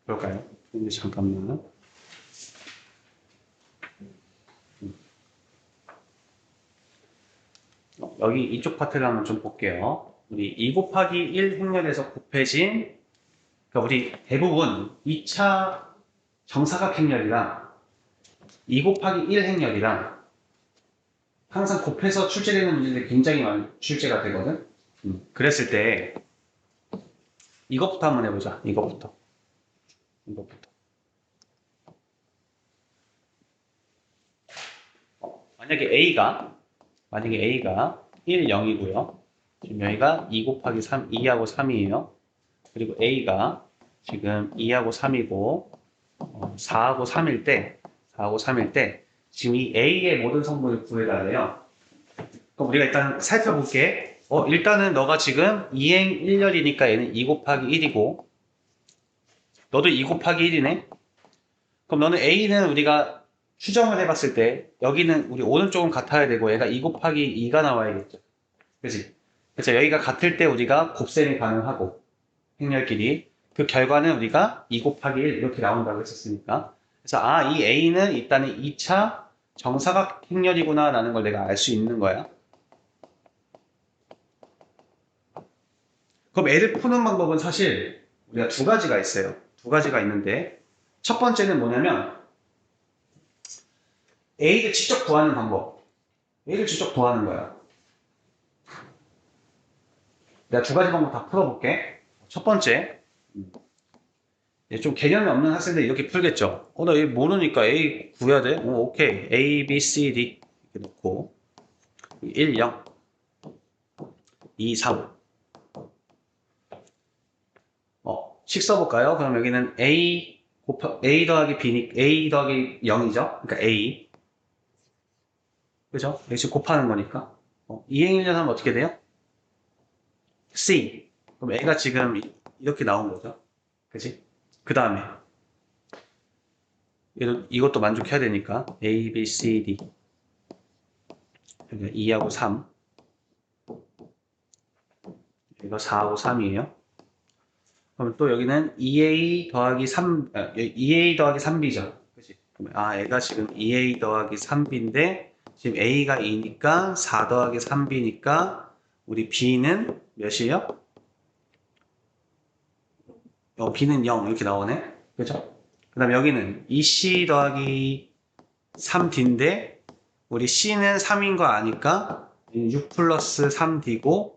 볼까요? 프린트 잠깐만. 여기 이쪽 파트를 한번 좀 볼게요. 우리 2 곱하기 1 행렬에서 곱해진, 그러니까 우리 대부분 2차 정사각 행렬이랑 2 곱하기 1 행렬이랑 항상 곱해서 출제되는 문제들이 굉장히 많이 출제가 되거든. 그랬을 때 이것부터 한번 해보자. 이것부터. 만약에 A가 1, 0이고요. 지금 여기가 2 곱하기 3, 2하고 3이에요. 그리고 A가 지금 2하고 3이고 4하고 3일 때 지금 이 A의 모든 성분을 구해달래요. 그럼 우리가 일단 살펴볼게. 일단은 너가 지금 2행 1열이니까 얘는 2 곱하기 1이고 너도 2 곱하기 1이네. 그럼 너는 A는 우리가 추정을 해봤을 때 여기는 우리 오른쪽은 같아야 되고 얘가 2 곱하기 2가 나와야겠죠. 그치? 그래서 여기가 같을 때 우리가 곱셈이 가능하고 행렬끼리 그 결과는 우리가 2 곱하기 1 이렇게 나온다고 했었으니까 그래서 이 A는 일단은 2차 정사각 행렬이구나 라는 걸 내가 알 수 있는 거야. 그럼 애를 푸는 방법은 사실 우리가 두 가지가 있어요. 두 가지가 있는데 첫 번째는 뭐냐면 A를 직접 구하는 방법. A를 직접 구하는 거야. 내가 두 가지 방법 다 풀어볼게. 첫 번째, 좀 개념이 없는 학생들 이렇게 풀겠죠. 나 얘 모르니까 A 구해야 돼? 오케이. A, B, C, D 이렇게 놓고 1, 0, 2, 3 식 써볼까요? 그럼 여기는 A 더하기 B니 A 더하기 0이죠. 그러니까 A. 그죠? 여기 지금 곱하는 거니까. 2행 1년 하면 어떻게 돼요? C. 그럼 A가 지금 이렇게 나온 거죠. 그지? 그 다음에 이것도 만족해야 되니까 A, B, C, D 여기가 2하고 3 여기가 4하고 3이에요. 그럼 또 여기는 2A 더하기 2A 더하기 3B죠. 그치? 그럼 얘가 지금 2A 더하기 3B인데 지금 A가 2니까 4 더하기 3B니까 우리 B는 몇이에요? B는 0 이렇게 나오네. 그죠? 그 다음에 여기는 2C 더하기 3D인데 우리 C는 3인 거 아니까 6 플러스 3D고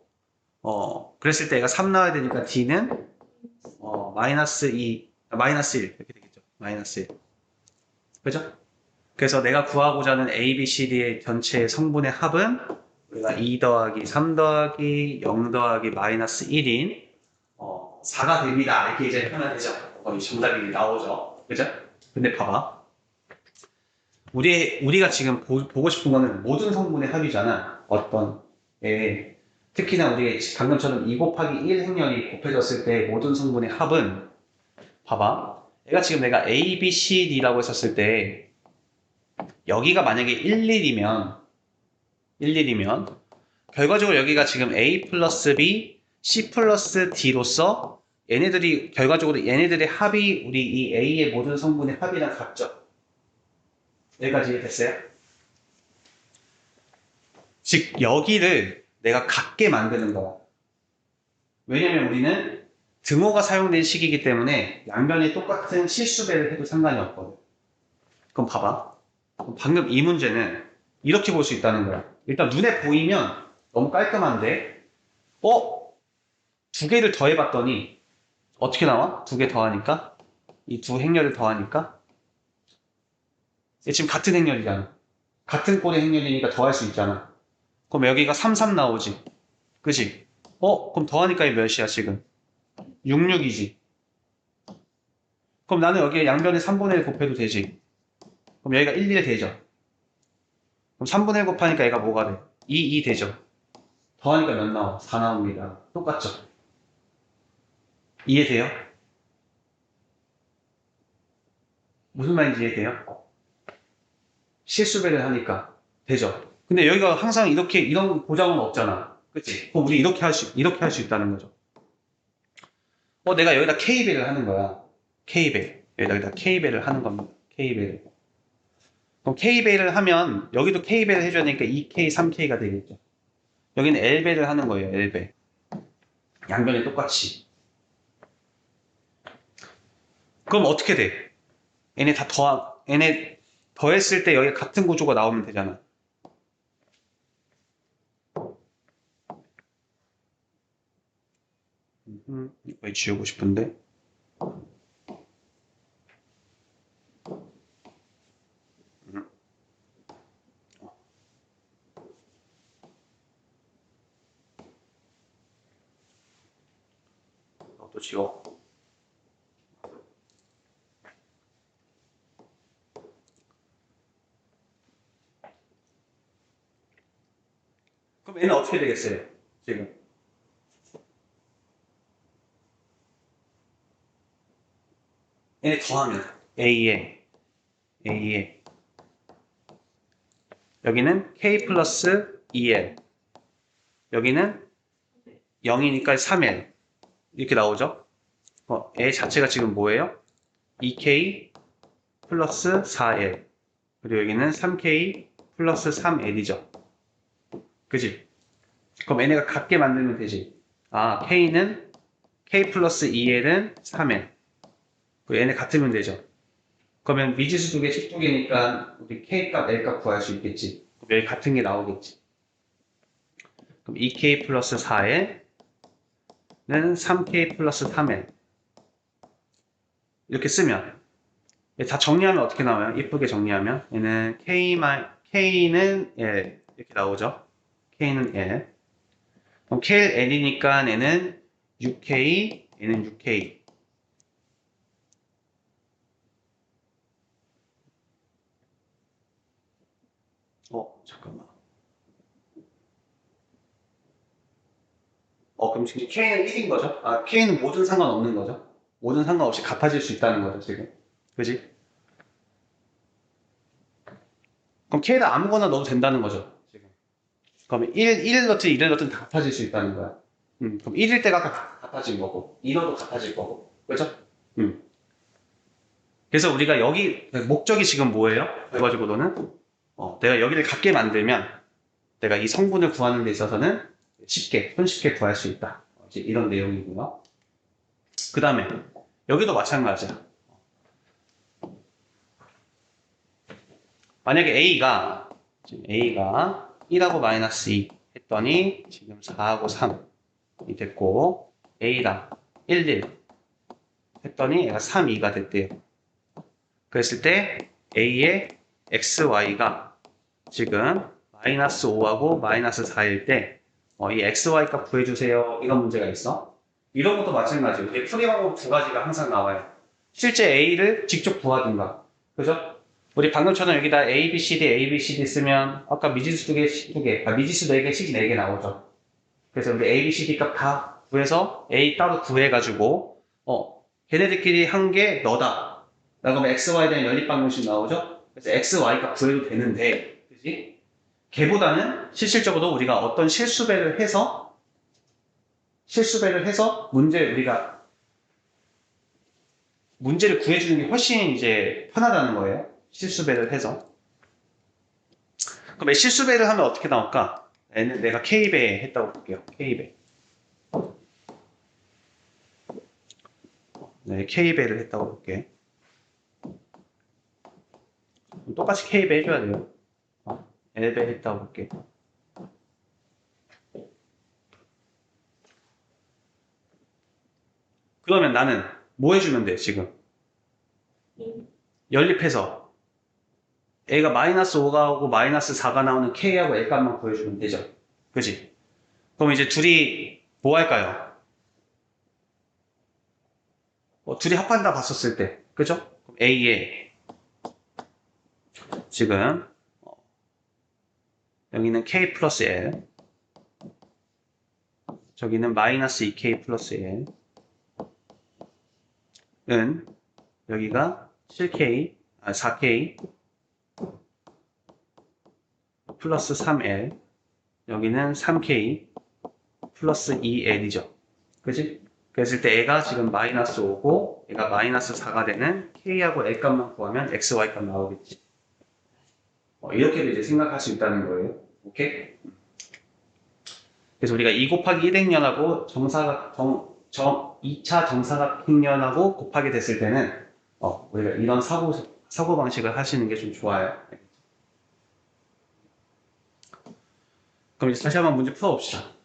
그랬을 때 얘가 3 나와야 되니까 D는 마이너스 2, 마이너스 1 이렇게 되겠죠. 마이너스 1. 그죠? 그래서 내가 구하고자 하는 A, B, C, D의 전체 성분의 합은 우리가 2 더하기 3 더하기 0 더하기 마이너스 1인 4가 됩니다. 이렇게 이제 하면 되죠. 거의 정답이 나오죠. 그죠? 근데 봐봐. 우리가 지금 보고 싶은 거는 모든 성분의 합이잖아. 어떤 특히나 우리 방금처럼 2 곱하기 1 행렬이 곱해졌을 때 모든 성분의 합은 봐봐. 얘가 지금 내가 A, B, C, D라고 했었을 때 여기가 만약에 11이면 결과적으로 여기가 지금 A 플러스 B, C 플러스 D로서 결과적으로 얘네들의 합이 우리 이 A의 모든 성분의 합이랑 같죠. 여기까지 이해됐어요? 즉 여기를 내가 같게 만드는 거야. 왜냐면 우리는 등호가 사용된 식이기 때문에 양변이 똑같은 실수배를 해도 상관이 없거든. 그럼 봐봐. 방금 이 문제는 이렇게 볼 수 있다는 거야. 일단 눈에 보이면 너무 깔끔한데 두 개를 더해봤더니 어떻게 나와? 두 개 더하니까 이 두 행렬을 더하니까 얘 지금 같은 행렬이잖아. 같은 꼴의 행렬이니까 더할 수 있잖아. 그럼 여기가 3, 3 나오지. 그치? 그럼 더하니까 이 몇이야 지금? 6, 6이지. 그럼 나는 여기에 양변에 3분의 1 곱해도 되지. 그럼 여기가 1, 1 되죠. 그럼 3분의 1 곱하니까 얘가 뭐가 돼? 2, 2 되죠. 더하니까 몇 나와? 4 나옵니다. 똑같죠? 이해돼요? 무슨 말인지 이해돼요? 실수배를 하니까 되죠. 근데 여기가 항상 이런 보장은 없잖아. 그치? 그럼 우리 이렇게 할 수 있다는 거죠. 내가 여기다 K배를 하는 거야. K배. 여기다 K배를 하는 겁니다. K배를. 그럼 K배를 하면 여기도 K배를 해줘야 되니까 2K, 3K가 되겠죠. 여기는 L배를 하는 거예요. L배. 양변에 똑같이. 그럼 어떻게 돼? 얘네 더했을 때 여기 같은 구조가 나오면 되잖아. 이거 지우고 싶은데. 또 지워. 그럼 얘는 어떻게 되겠어요? 지금. 얘네 더하면 A에 여기는 K 플러스 2L 여기는 0이니까 3L 이렇게 나오죠? A 자체가 지금 뭐예요? 2K 플러스 4L 그리고 여기는 3K 플러스 3L이죠. 그지? 그럼 얘네가 같게 만들면 되지. K는 K 플러스 2L은 3L 그리고 얘네 같으면 되죠. 그러면 미지수 두 개, 식 두 개니까 우리 K값, L값 구할 수 있겠지. 그럼 여기 같은 게 나오겠지. 그럼 2K 플러스 4L은 3K 플러스 3L 이렇게 쓰면 다 정리하면 어떻게 나와요? 이쁘게 정리하면 얘는 K는 L 이렇게 나오죠. K는 L 그럼 KL이니까 얘는 6K 얘는 6K 잠깐만 그럼 지금 K는 1인 거죠? K는 모든 상관없는 거죠? 모든 상관없이 같아질 수 있다는 거죠, 지금. 그지? 그럼 K를 아무거나 넣어도 된다는 거죠, 지금. 그러면 1을 넣든 2를 넣든 다 같아질 수 있다는 거야. 그럼 1일 때가 같아질 거고, 2넣어도 같아질 거고. 그죠? 그래서 우리가 여기, 목적이 지금 뭐예요? 결과적으로는, 내가 여기를 같게 만들면, 내가 이 성분을 구하는 데 있어서는 손쉽게 구할 수 있다. 이제 이런 내용이고요. 그 다음에 여기도 마찬가지야. 만약에 A가 1하고 마이너스 2 했더니 지금 4하고 3이 됐고 A랑 1, 1 했더니 얘가 3, 2가 됐대요. 그랬을 때 A의 XY가 지금 마이너스 5하고 마이너스 4일 때 이 XY 값 구해주세요. 이런 문제가 있어. 이런 것도 마찬가지고 풀이 방법 두 가지가 항상 나와요. 실제 A를 직접 구하든가. 그죠? 우리 방금처럼 여기다 A, B, C, D, A, B, C, D 쓰면 아까 미지수 미지수 4개씩 4개 나오죠. 그래서 우리 A, B, C, D 값 다 구해서 A 따로 구해가지고 걔네들끼리 한 게 너다. 그러면 XY에 대한 연립방정식 나오죠? 그래서 XY 값 구해도 되는데 그지? 걔보다는 실질적으로 우리가 어떤 실수배를 해서 문제를 구해주는 게 훨씬 이제 편하다는 거예요. 실수배를 해서. 그럼 실수배를 하면 어떻게 나올까? 얘는 내가 K배 했다고 볼게요. K배. 네, K배를 했다고 볼게. 똑같이 K배 해줘야 돼요. L배 했다고 볼게. 그러면 나는 뭐 해주면 돼, 지금? 연립해서 A가 마이너스 5가 오고 마이너스 4가 나오는 K하고 L 값만 구해주면 되죠. 그지? 그럼 이제 둘이 뭐 할까요? 둘이 합한다 봤었을 때. 그죠? 그럼 A에 지금 여기는 K 플러스 L 저기는 마이너스 2K 플러스 L은 여기가 7K, 4K 플러스 3L 여기는 3K 플러스 2L이죠. 그지? 그랬을 때 애가 지금 마이너스 5고 얘가 마이너스 4가 되는 K하고 L 값만 구하면 XY 값 나오겠지. 이렇게도 이제 생각할 수 있다는 거예요. 오케이? 그래서 우리가 2 곱하기 1행렬하고 2차 정사각형렬하고 곱하게 됐을 때는 우리가 이런 사고 방식을 하시는 게 좀 좋아요. 그럼 이제 다시 한번 문제 풀어봅시다.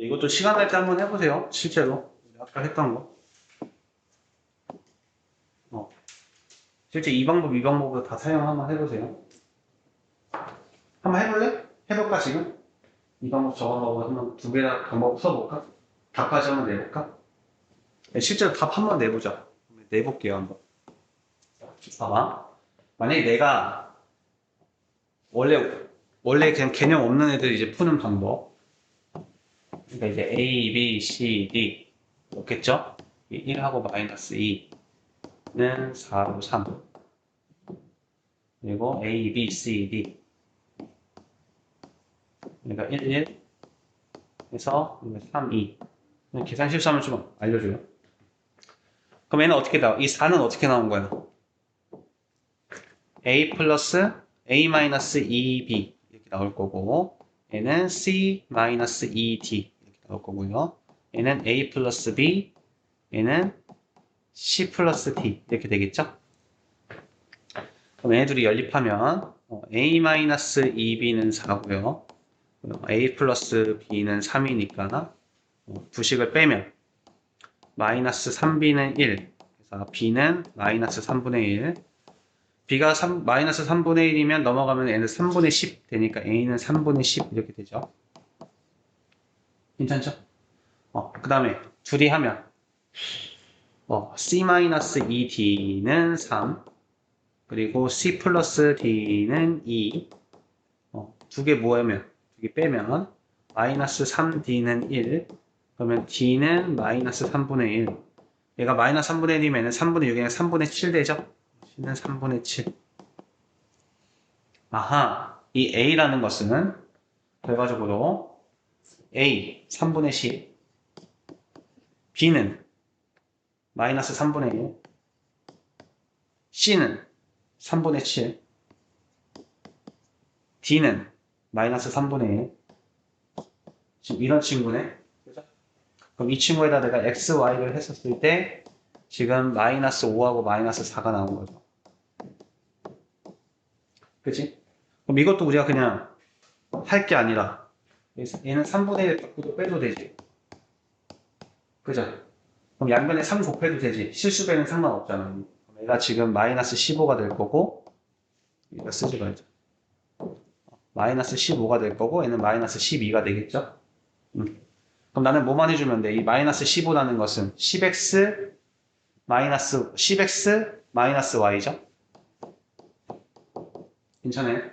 이것도 시간 날 때 한번 해보세요. 실제로. 아까 했던 거. 실제 이 방법, 이 방법도 다 사용 한번 해보세요. 한번 해볼래? 해볼까, 지금? 이 방법, 저 방법 한번 두 개 다 방법 써볼까? 답까지 한번 내볼까? 네, 실제로 답 한번 내보자. 내볼게요, 한번. 봐봐. 만약에 내가 원래 그냥 개념 없는 애들 이제 푸는 방법. 그러니까 이제 A, B, C, D. 없겠죠? 1하고 마이너스 2는 4하고 3. 그리고 A, B, C, D. 그러니까 1, 1 해서 3, 2. 계산 실수하면 좀 알려줘요. 그럼 얘는 어떻게 나와? 이 4는 어떻게 나온 거야? A 플러스 A 마이너스 2B 이렇게 나올 거고, 얘는 C 마이너스 2D 이렇게 나올 거고요. 얘는 A 플러스 B, 얘는 C 플러스 D 이렇게 되겠죠? 그럼 얘네들이 연립하면 A 마이너스 2B는 4고요. A 플러스 B는 3이니까 부식을 빼면 마이너스 3B는 1. 그래서 B는 마이너스 3분의 1. B가 마이너스 3분의 1이면 넘어가면 N은 3분의 10 되니까 A는 3분의 10 이렇게 되죠. 괜찮죠? 그 다음에 둘이 하면 C 마이너스 2D는 3. 그리고 C 플러스 D는 2. 두 개 모으면, 두 개 빼면 마이너스 3D는 1. 그러면 D는 마이너스 3분의 1. 얘가 마이너스 3분의 1이면 3분의 6이 아니라 3분의 7 되죠? C는 3분의 7. 아하, 이 A라는 것은 결과적으로 A 3분의 10, B는 마이너스 3분의 1, C는 3분의 7, D는 마이너스 3분의 1. 지금 이런 친구네. 그죠? 그럼 이 친구에다 내가 X, Y를 했었을 때 지금 마이너스 5하고 마이너스 4가 나온 거죠. 그치? 그럼 이것도 우리가 그냥 할 게 아니라 얘는 3분의 1 바꾸도 빼도 되지. 그죠? 그럼 양변에 3 곱해도 되지. 실수배는 상관없잖아. 그럼 얘가 지금 마이너스 15가 될 거고, 이거 쓰지 말자. 마이너스 15가 될 거고, 얘는 마이너스 12가 되겠죠? 그럼 나는 뭐만 해주면 돼? 이 마이너스 15라는 것은 10x 마이너스 y죠? 괜찮아요?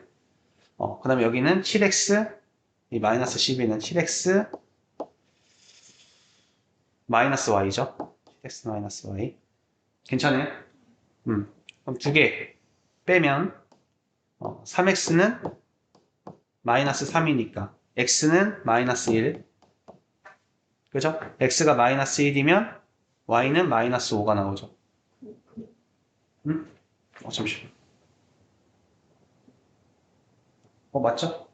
그 다음에 여기는 7x, 이 마이너스 12는 7x 마이너스 y죠? 7x 마이너스 y. 괜찮아요? 그럼 두 개 빼면 3x는 마이너스 3이니까 x는 마이너스 1. 그죠? x가 마이너스 1이면 y는 마이너스 5가 나오죠. 잠시만. 맞죠?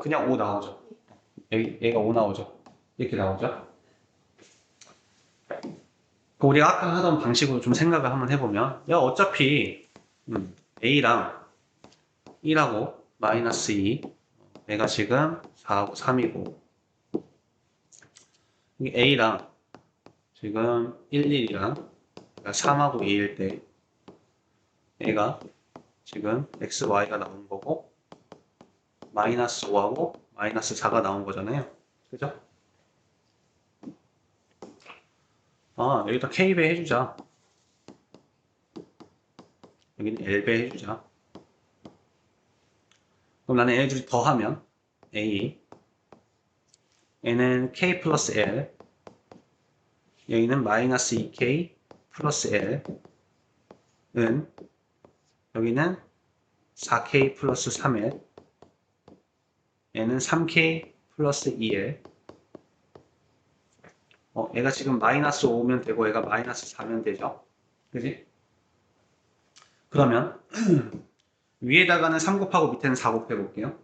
그냥 5 나오죠. 얘가 5 나오죠. 이렇게 나오죠. 우리가 아까 하던 방식으로 좀 생각을 한번 해보면, 야, 어차피 A랑 1하고 마이너스 2, 얘가 지금 4하고 3이고, A랑 지금 1, 1이랑 3하고 2일 때 얘가 지금 x, y가 나온 거고 마이너스 5하고 마이너스 4가 나온 거잖아요. 그죠? 여기다 k배 해주자. 여기는 l배 해주자. 그럼 나는 얘네들이 더하면 a 얘는 k 플러스 l, 여기는 마이너스 2k 플러스 l은 여기는 4k 플러스 3l, 얘는 3k 플러스 2l. 얘가 지금 마이너스 5면 되고 얘가 마이너스 4면 되죠. 그지? 그러면 위에다가는 3 곱하고 밑에는 4 곱해 볼게요.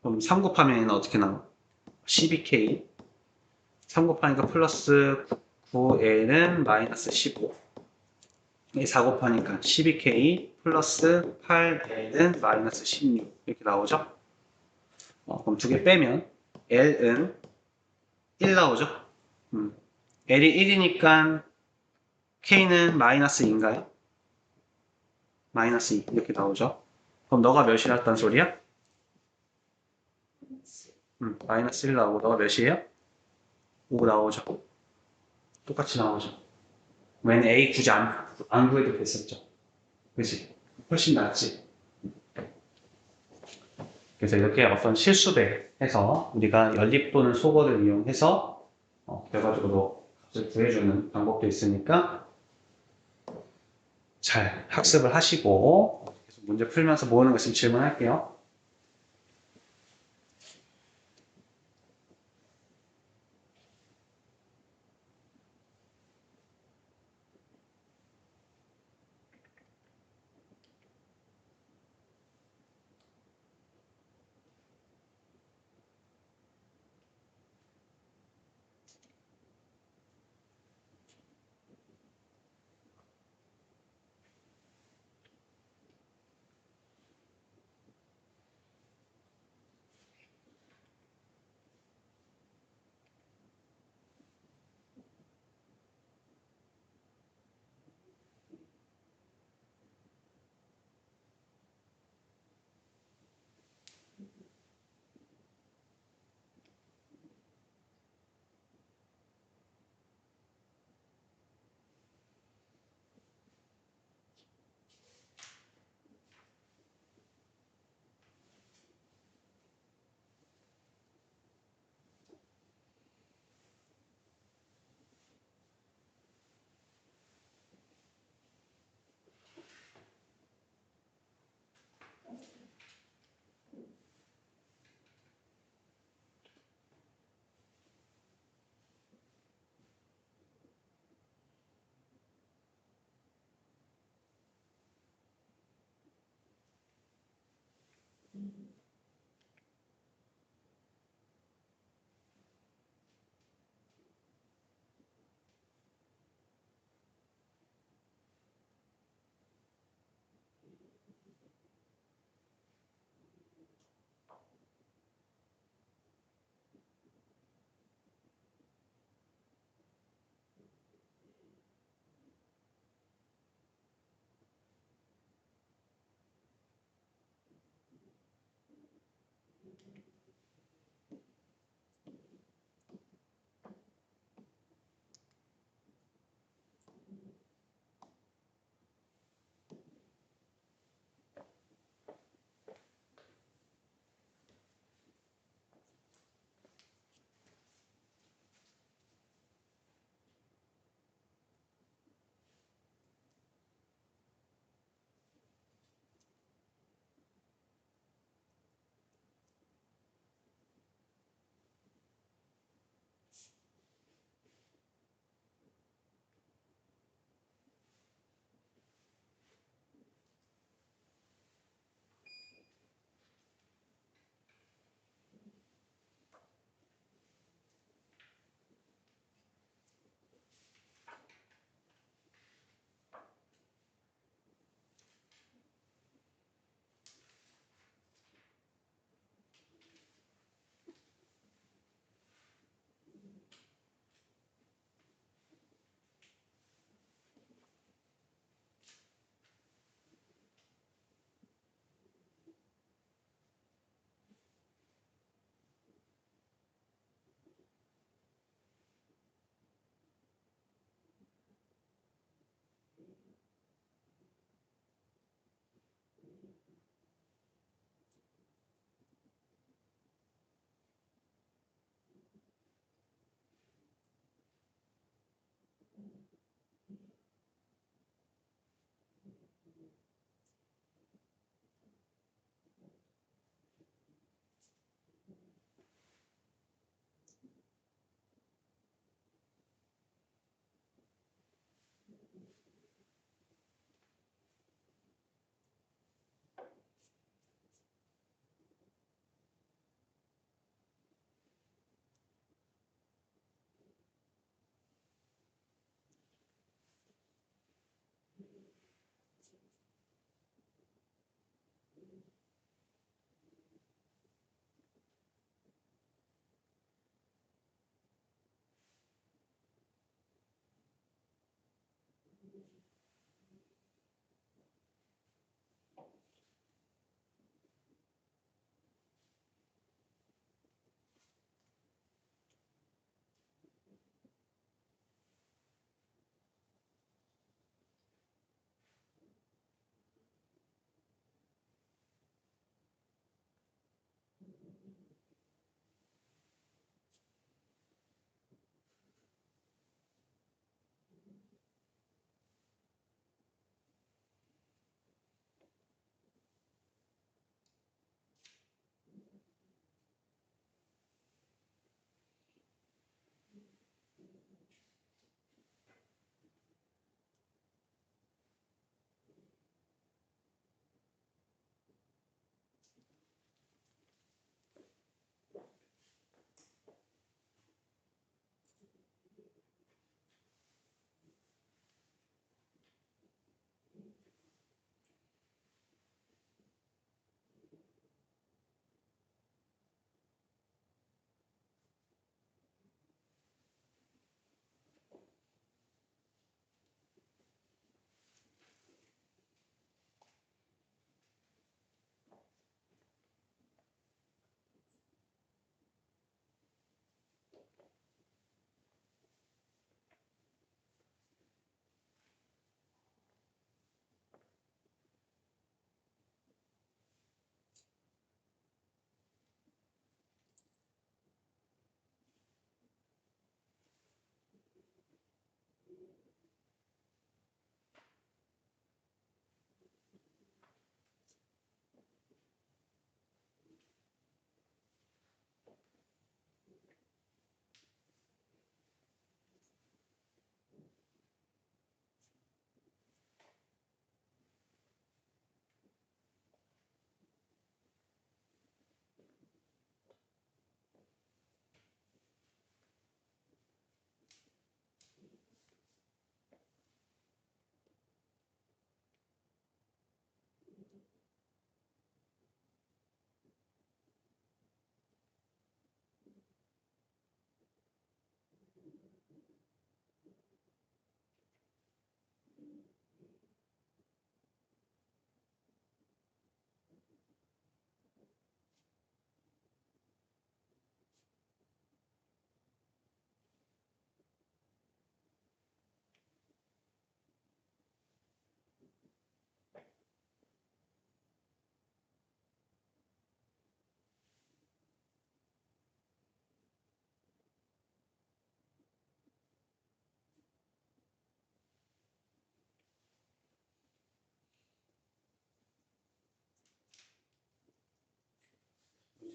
그럼 3 곱하면 얘는 어떻게 나와? 12k. 3 곱하니까 플러스 9l은 마이너스 15. 4 곱하니까 12k 플러스 8l은 마이너스 16 이렇게 나오죠. 그럼 두 개 빼면 L은 1 나오죠? L이 1이니까 K는 마이너스 2인가요? 마이너스 2 이렇게 나오죠? 그럼 너가 몇이랬단 소리야? 마이너스 1 나오고 너가 몇이에요? 5 나오죠? 똑같이 나오죠? 왜냐면 A 굳이 안 구해도 됐었죠? 그치? 훨씬 낫지? 그래서 이렇게 어떤 실수배 해서 우리가 연립 또는 소거를 이용해서 결과적으로 값을 구해주는 방법도 있으니까 잘 학습을 하시고 계속 문제 풀면서 모르는 거 있으면 질문할게요.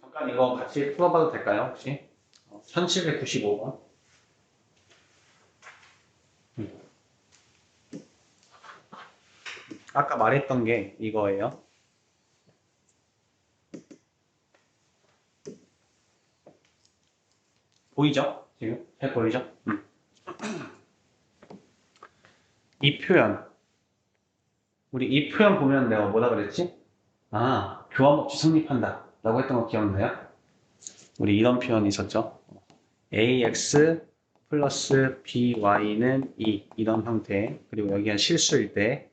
잠깐 이거 같이 풀어봐도 될까요, 혹시? 1795번. 아까 말했던 게 이거예요. 보이죠? 지금? 잘 보이죠? 이 표현. 우리 이 표현 보면 내가 뭐라 그랬지? 아, 교환법칙 성립한다. 라고 했던 거 기억나요? 우리 이런 표현이 있었죠? ax 플러스 by는 2. 이런 형태. 그리고 여기가 실수일 때,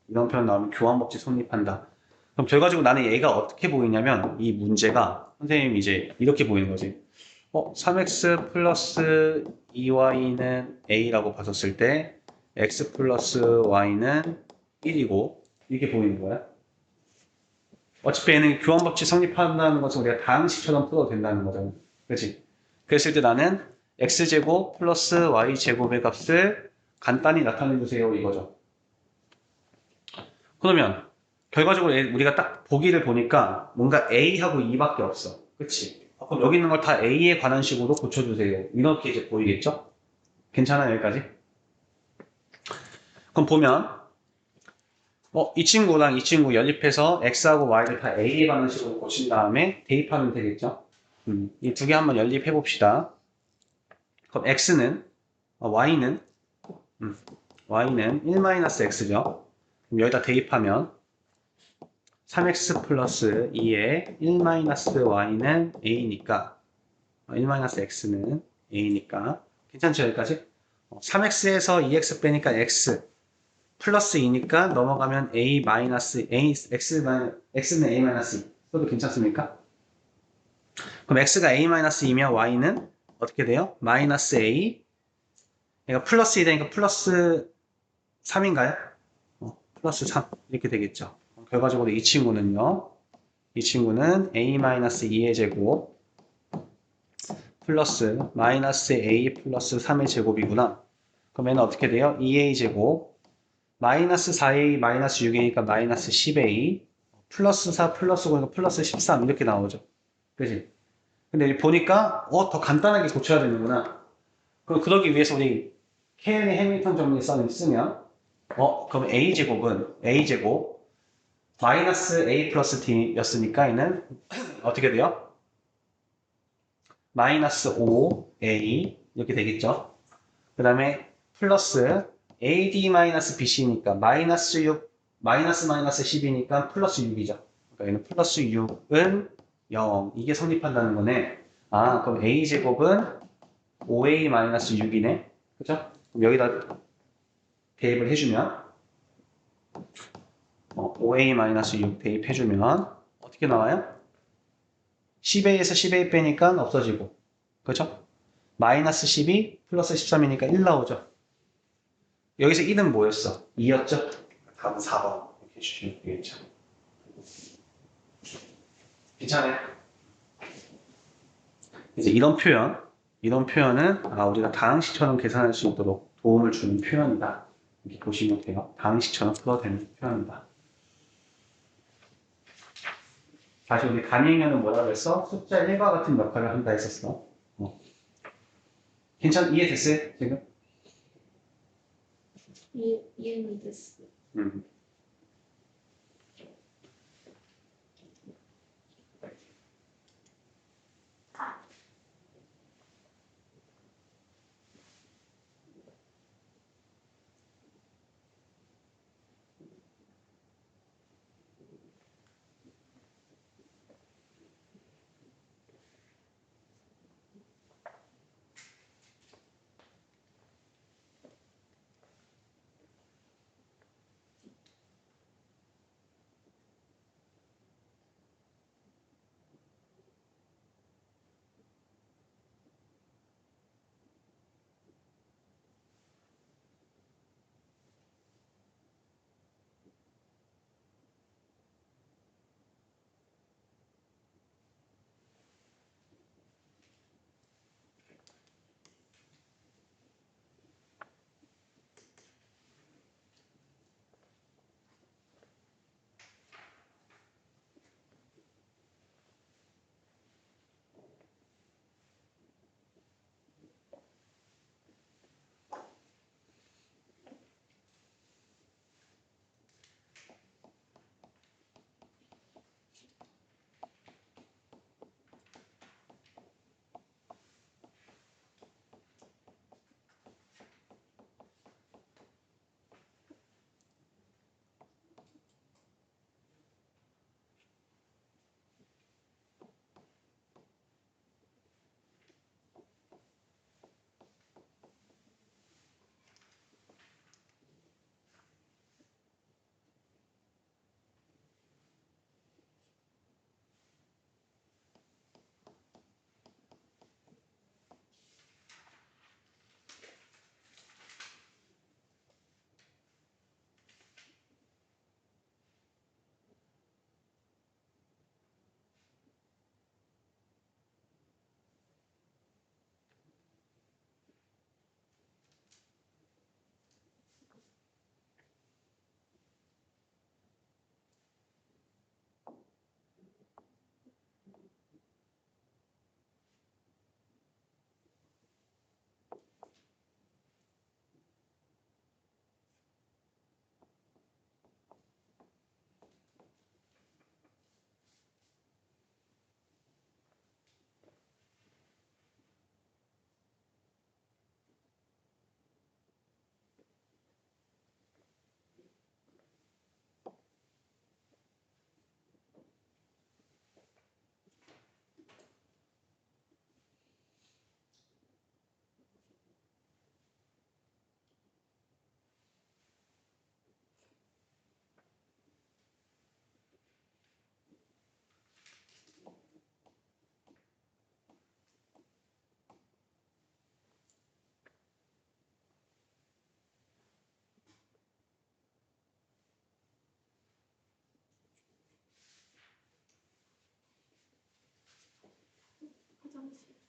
이런 표현 나오면 교환법칙 성립한다. 그럼 결과적으로 나는 얘가 어떻게 보이냐면, 이 문제가, 선생님이 이제 이렇게 보이는 거지. 3x 플러스 2y는 a라고 봤었을 때, x 플러스 y는 1이고, 이렇게 보이는 거야. 어차피 얘는 교환법칙 성립한다는 것은 우리가 다항식처럼 풀어도 된다는 거잖아. 그렇지? 그랬을 때 나는 x제곱 플러스 y제곱의 값을 간단히 나타내 주세요. 이거죠. 그러면 결과적으로 우리가 딱 보기를 보니까 뭔가 a하고 2밖에 없어. 그치? 그럼 여기 있는 걸 다 a에 관한 식으로 고쳐주세요. 이렇게 이제 보이겠죠? 괜찮아요? 여기까지? 그럼 보면 이 친구랑 이 친구 연립해서 x하고 y를 다 a에 관한 식으로 고친 다음에 대입하면 되겠죠? 이 두 개 한번 연립해 봅시다. 그럼 x는 y는 y는 1-x죠. 그럼 여기다 대입하면 3x 플러스 2에 1-y는 a니까 1-x는 a니까 괜찮죠? 여기까지? 3x에서 2x 빼니까 x 플러스 2니까 넘어가면 a 마이너스 a x는 a 마이너스 2 그것도 괜찮습니까? 그럼 x가 a 마이너스 2면 y는 어떻게 돼요? 마이너스 a 그러니까 플러스 2 되니까 플러스 3인가요? 플러스 3 이렇게 되겠죠. 결과적으로 이 친구는요. 이 친구는 a-2의 제곱 플러스 마이너스 a 플러스 3의 제곱이구나. 그럼 얘는 어떻게 돼요? 2a 제곱 마이너스 4a 마이너스 6a니까 마이너스 10a 플러스 4 플러스 5니까 플러스 13 이렇게 나오죠. 그지? 근데 보니까 더 간단하게 고쳐야 되는구나. 그럼 그러기 위해서 우리 케일리 해밀턴 정리 쓰면 그럼 a제곱 마이너스 a 플러스 t였으니까 얘는 어떻게 돼요? 마이너스 5a 이렇게 되겠죠. 그 다음에 플러스 ad 마이너스 bc니까 마이너스 6 마이너스 10이니까 플러스 6이죠. 그러니까 얘는 플러스 6은 0 이게 성립한다는 거네. 그럼 a제곱은 5a 마이너스 6이네. 그죠? 그럼 여기다 대입을 해주면 5a-6 대입해주면 어떻게 나와요? 10a에서 10a 빼니까 없어지고 그렇죠? 마이너스 12 플러스 13이니까 1 나오죠. 여기서 1은 뭐였어? 2였죠? 답은 4번 이렇게 해주시면 되겠죠. 괜찮아요? 이제 이런 표현은 우리가 다항식처럼 계산할 수 있도록 도움을 주는 표현이다. 이렇게 보시면 돼요. 다항식처럼 풀어도 되는 표현이다. 다시 우리 단위면은 뭐라 그랬어? 숫자 1과 같은 역할을 한다 했었어. 이해됐어요? 지금? 이해는 됐어. 음.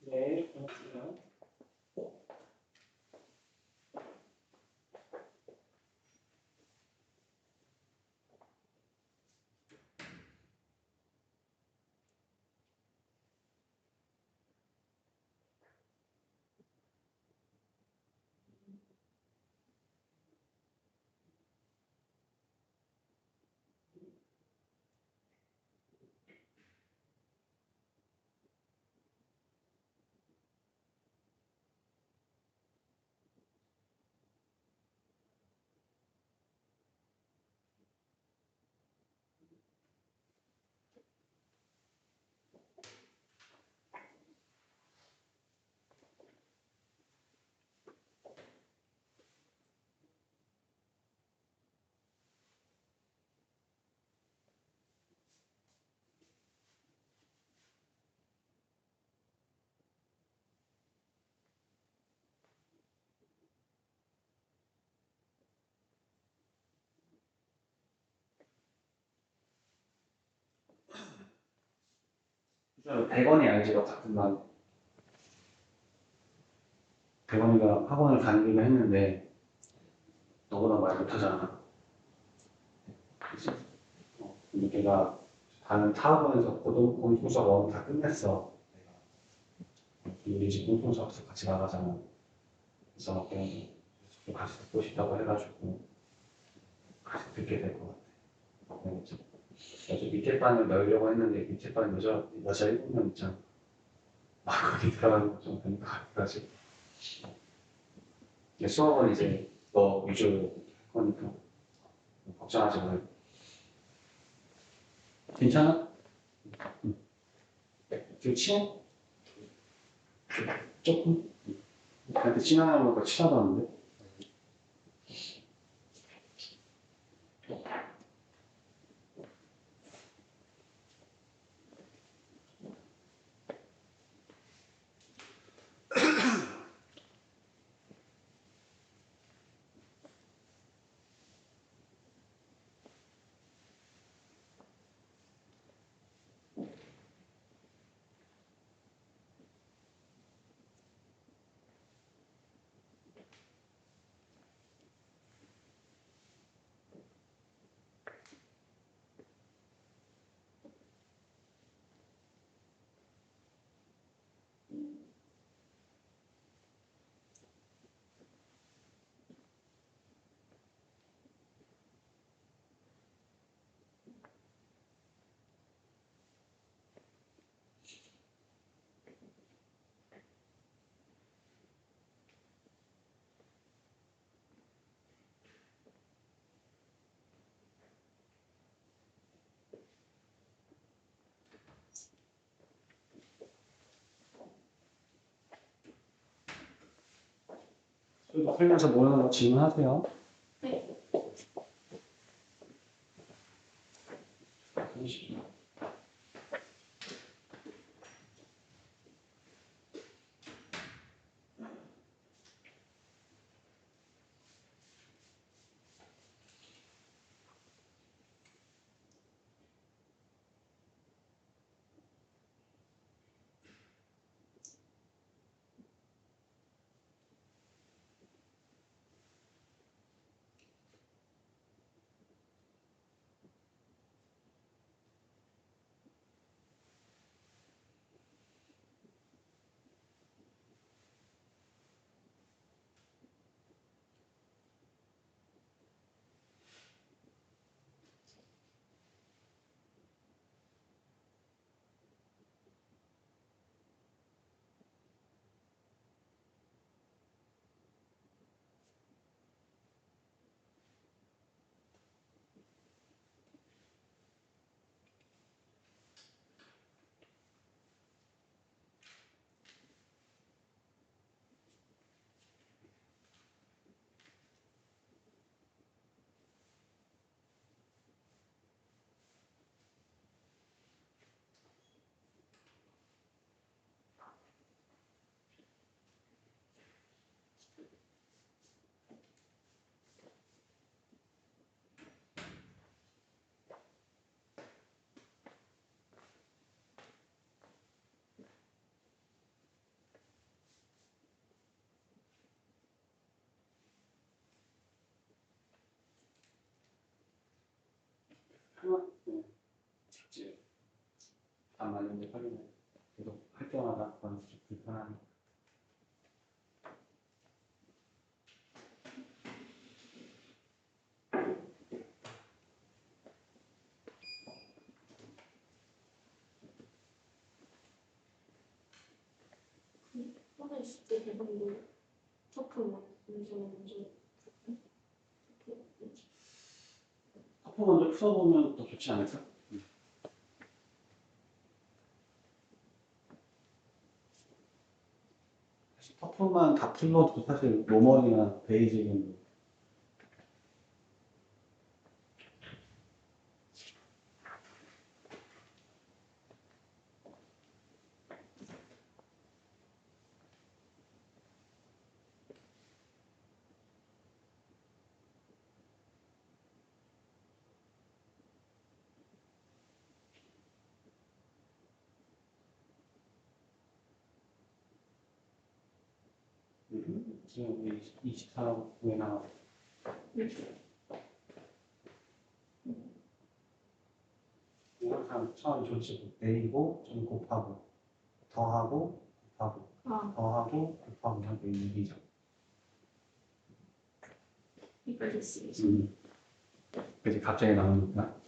네, 고맙습니다. 저 100원이 알지로 같은 반. 100원이가 학원을 다니기로 했는데 너보다 말 못하잖아. 그치? 근데 걔가 다른 타학원에서 공통수업 원다 끝냈어. 내가 우리 집 공통수업에서 같이 나가잖아. 그래서 그냥 좀 같이 듣고 싶다고 해가지고 같이 듣게 될 것 같아. 그냥 이제 어제 밑에 반을 넣으려고 했는데 밑에 반 여자 7명 있잖아. 거기 들어가는 거 좀 되는 것 같아가지고. 근데 수업은 이제 너 위주로 할 거니까 걱정하지 말고. 괜찮아? 좀 친해? 조금? 나한테 친하다고 하니까 친하다는데? 수업 풀면서 모르는 거 질문하세요. 네. 네. 이제 안 맞는데 확인해. 계속 할 때마다 그건 좀 불편한. 하나 있을 때 대박으로 터프 막 먼저 커프 먼저 풀어보면 더 좋지 않을까? 사실 터프만 다 풀러도 사실 노멀이나 베이직은 지금 우리 24회 나와. 항상 처음 조치 내리고 좀 곱하고 더하고 곱하고 아 더하고 곱하고 하게 일이죠. 이거 됐어요. 그래서 갑자기 나오니까.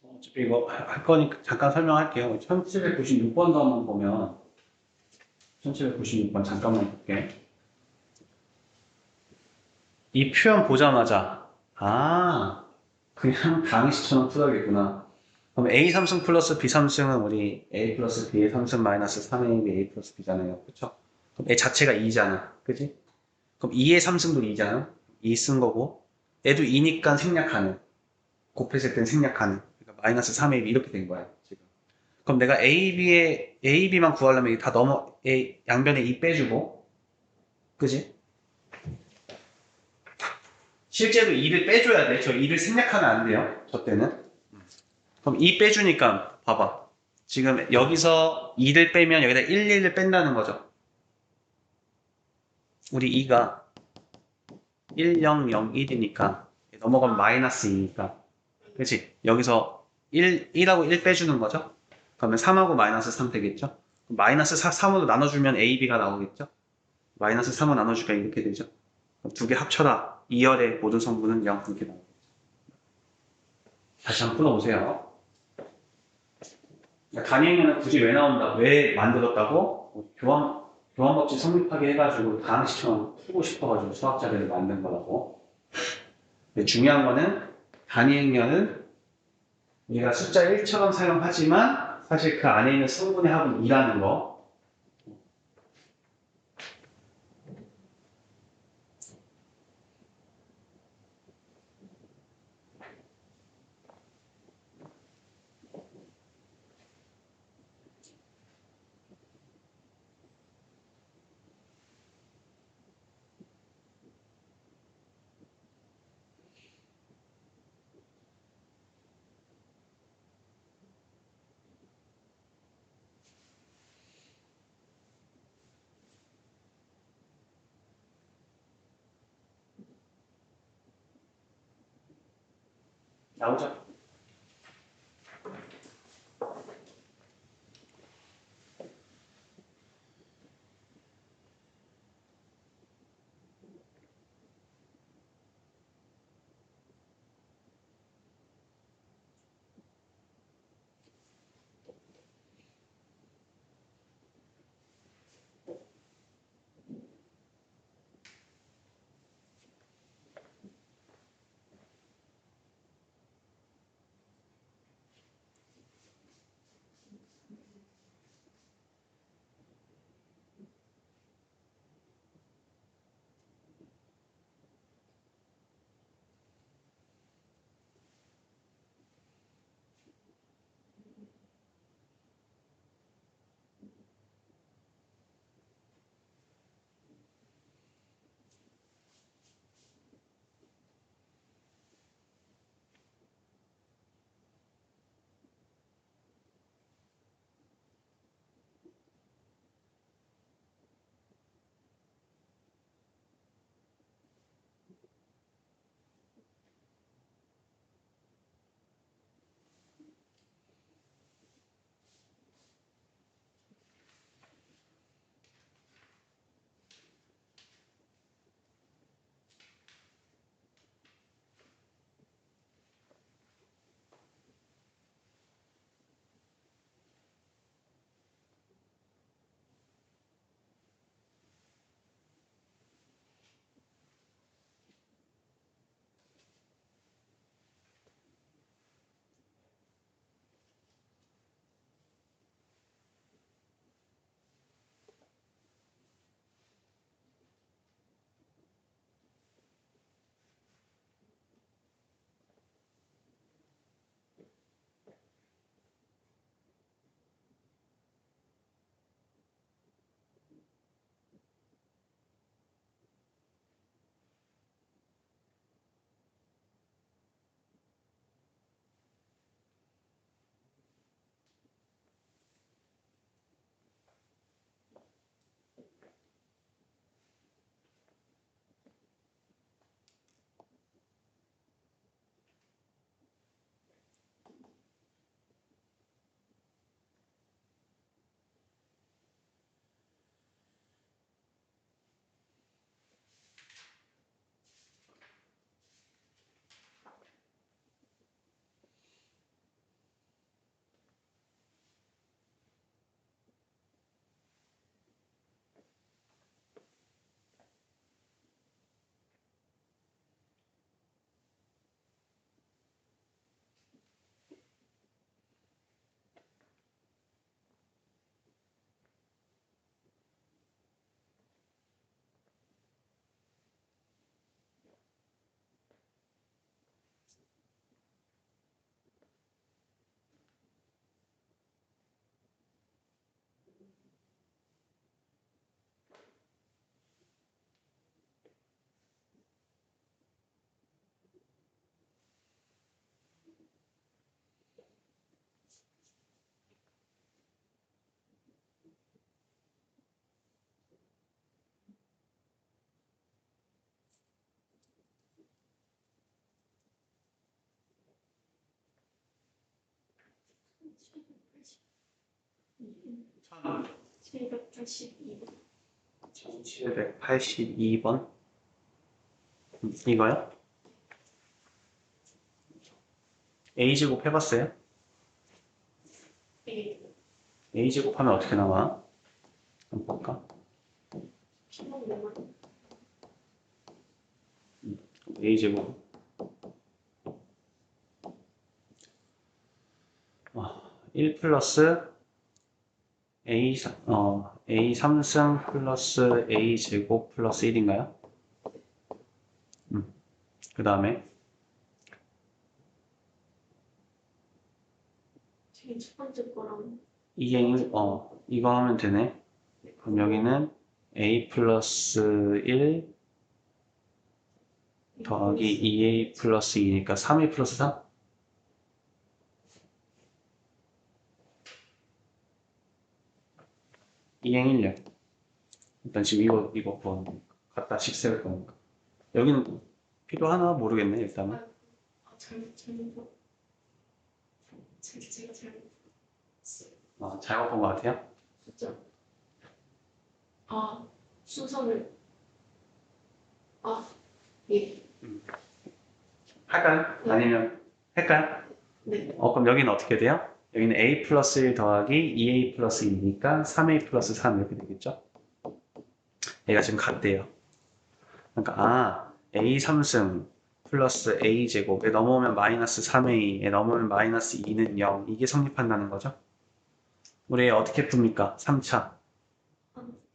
어차피 이거 할 거니까 잠깐 설명할게요. 1796번도 한번 보면 1796번 잠깐만 볼게. 이 표현 보자마자 그냥 당시처럼 풀어야겠구나. 그럼 A 삼승 플러스 B 삼승은 우리 A 플러스 B의 삼승 마이너스 3AB A 플러스 B잖아요. 그쵸? 그럼 A 자체가 2잖아. 그지? 그럼 2의 삼승도 2잖아. 2 쓴 거고 얘도 2니까 생략하는. 곱했을 땐 생략하는. 그러니까 마이너스 3AB 이렇게 된 거야. 지금. 그럼 내가 AB만 구하려면 다 양변에 2 빼주고 그지? 실제로 2를 빼줘야 돼. 저 2를 생략하면 안 돼요. 저 때는. 그럼 2 빼주니까 봐봐. 지금 여기서 2를 빼면 여기다 1, 1을 뺀다는 거죠. 우리 2가 1, 0, 0, 1이니까 넘어가면 마이너스 2니까 그치? 여기서 1하고 1 빼주는 거죠. 그러면 3하고 마이너스 3 되겠죠. 마이너스 3으로 나눠주면 A, B가 나오겠죠. 마이너스 3으로 나눠주니까 이렇게 되죠. 두 개 합쳐라. 2열의 모든 성분은 0 이렇게 나오겠죠. 다시 한번 풀어보세요. 단위행은 굳이 왜 나온다? 왜 만들었다고? 교환법칙 성립하게 해가지고 다항식처럼 풀고 싶어가지고 수학자들이 만든 거라고. 근데 중요한 거는 단위행면은 우리가 숫자 1처럼 사용하지만 사실 그 안에 있는 성분의 합은 2라는 거. 나오죠? 천 782번. 1782번. 이거요? a제곱 해봤어요? 네. a제곱 하면 어떻게 나와? 한번 볼까? 피는 뭐만 a제곱 1 플러스 a 3승 플러스 a 제곱 플러스 1인가요? 그 다음에 제일 첫 번째 거랑 이거 하면 되네. 그럼 여기는 a 플러스 1 더하기 2a 플러스 2니까 3a 플러스 3? 이행 1력. 일단 지금 이거 갖다 식세울 거니까. 여기는 필요하나 모르겠네, 일단은. 잘못 제가 잘못 잘못 본 것 같아요? 숫자 순서를 예. 할까요? 네. 아니면 할까요? 네. 그럼 여기는 어떻게 돼요? 여기는 a 플러스 1 더하기 2a 플러스 2니까 3a 플러스 3 이렇게 되겠죠? 얘가 지금 같대요. 그러니까 a 3승 플러스 a 제곱에 넘어오면 마이너스 3a에 넘어오면 마이너스 2는 0 이게 성립한다는 거죠? 우리 어떻게 풉니까? 3차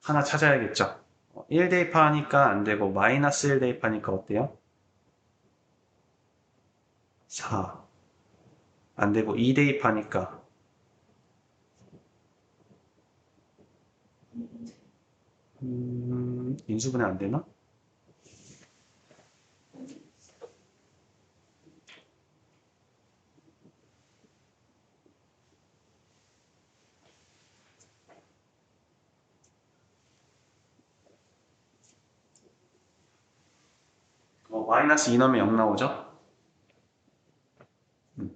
하나 찾아야겠죠? 1 대입하니까 안 되고 마이너스 1 대입하니까 어때요? 4 안 되고 2 대입하니까 인수분해 안 되나? 마이너스 2 넣으면 0 나오죠?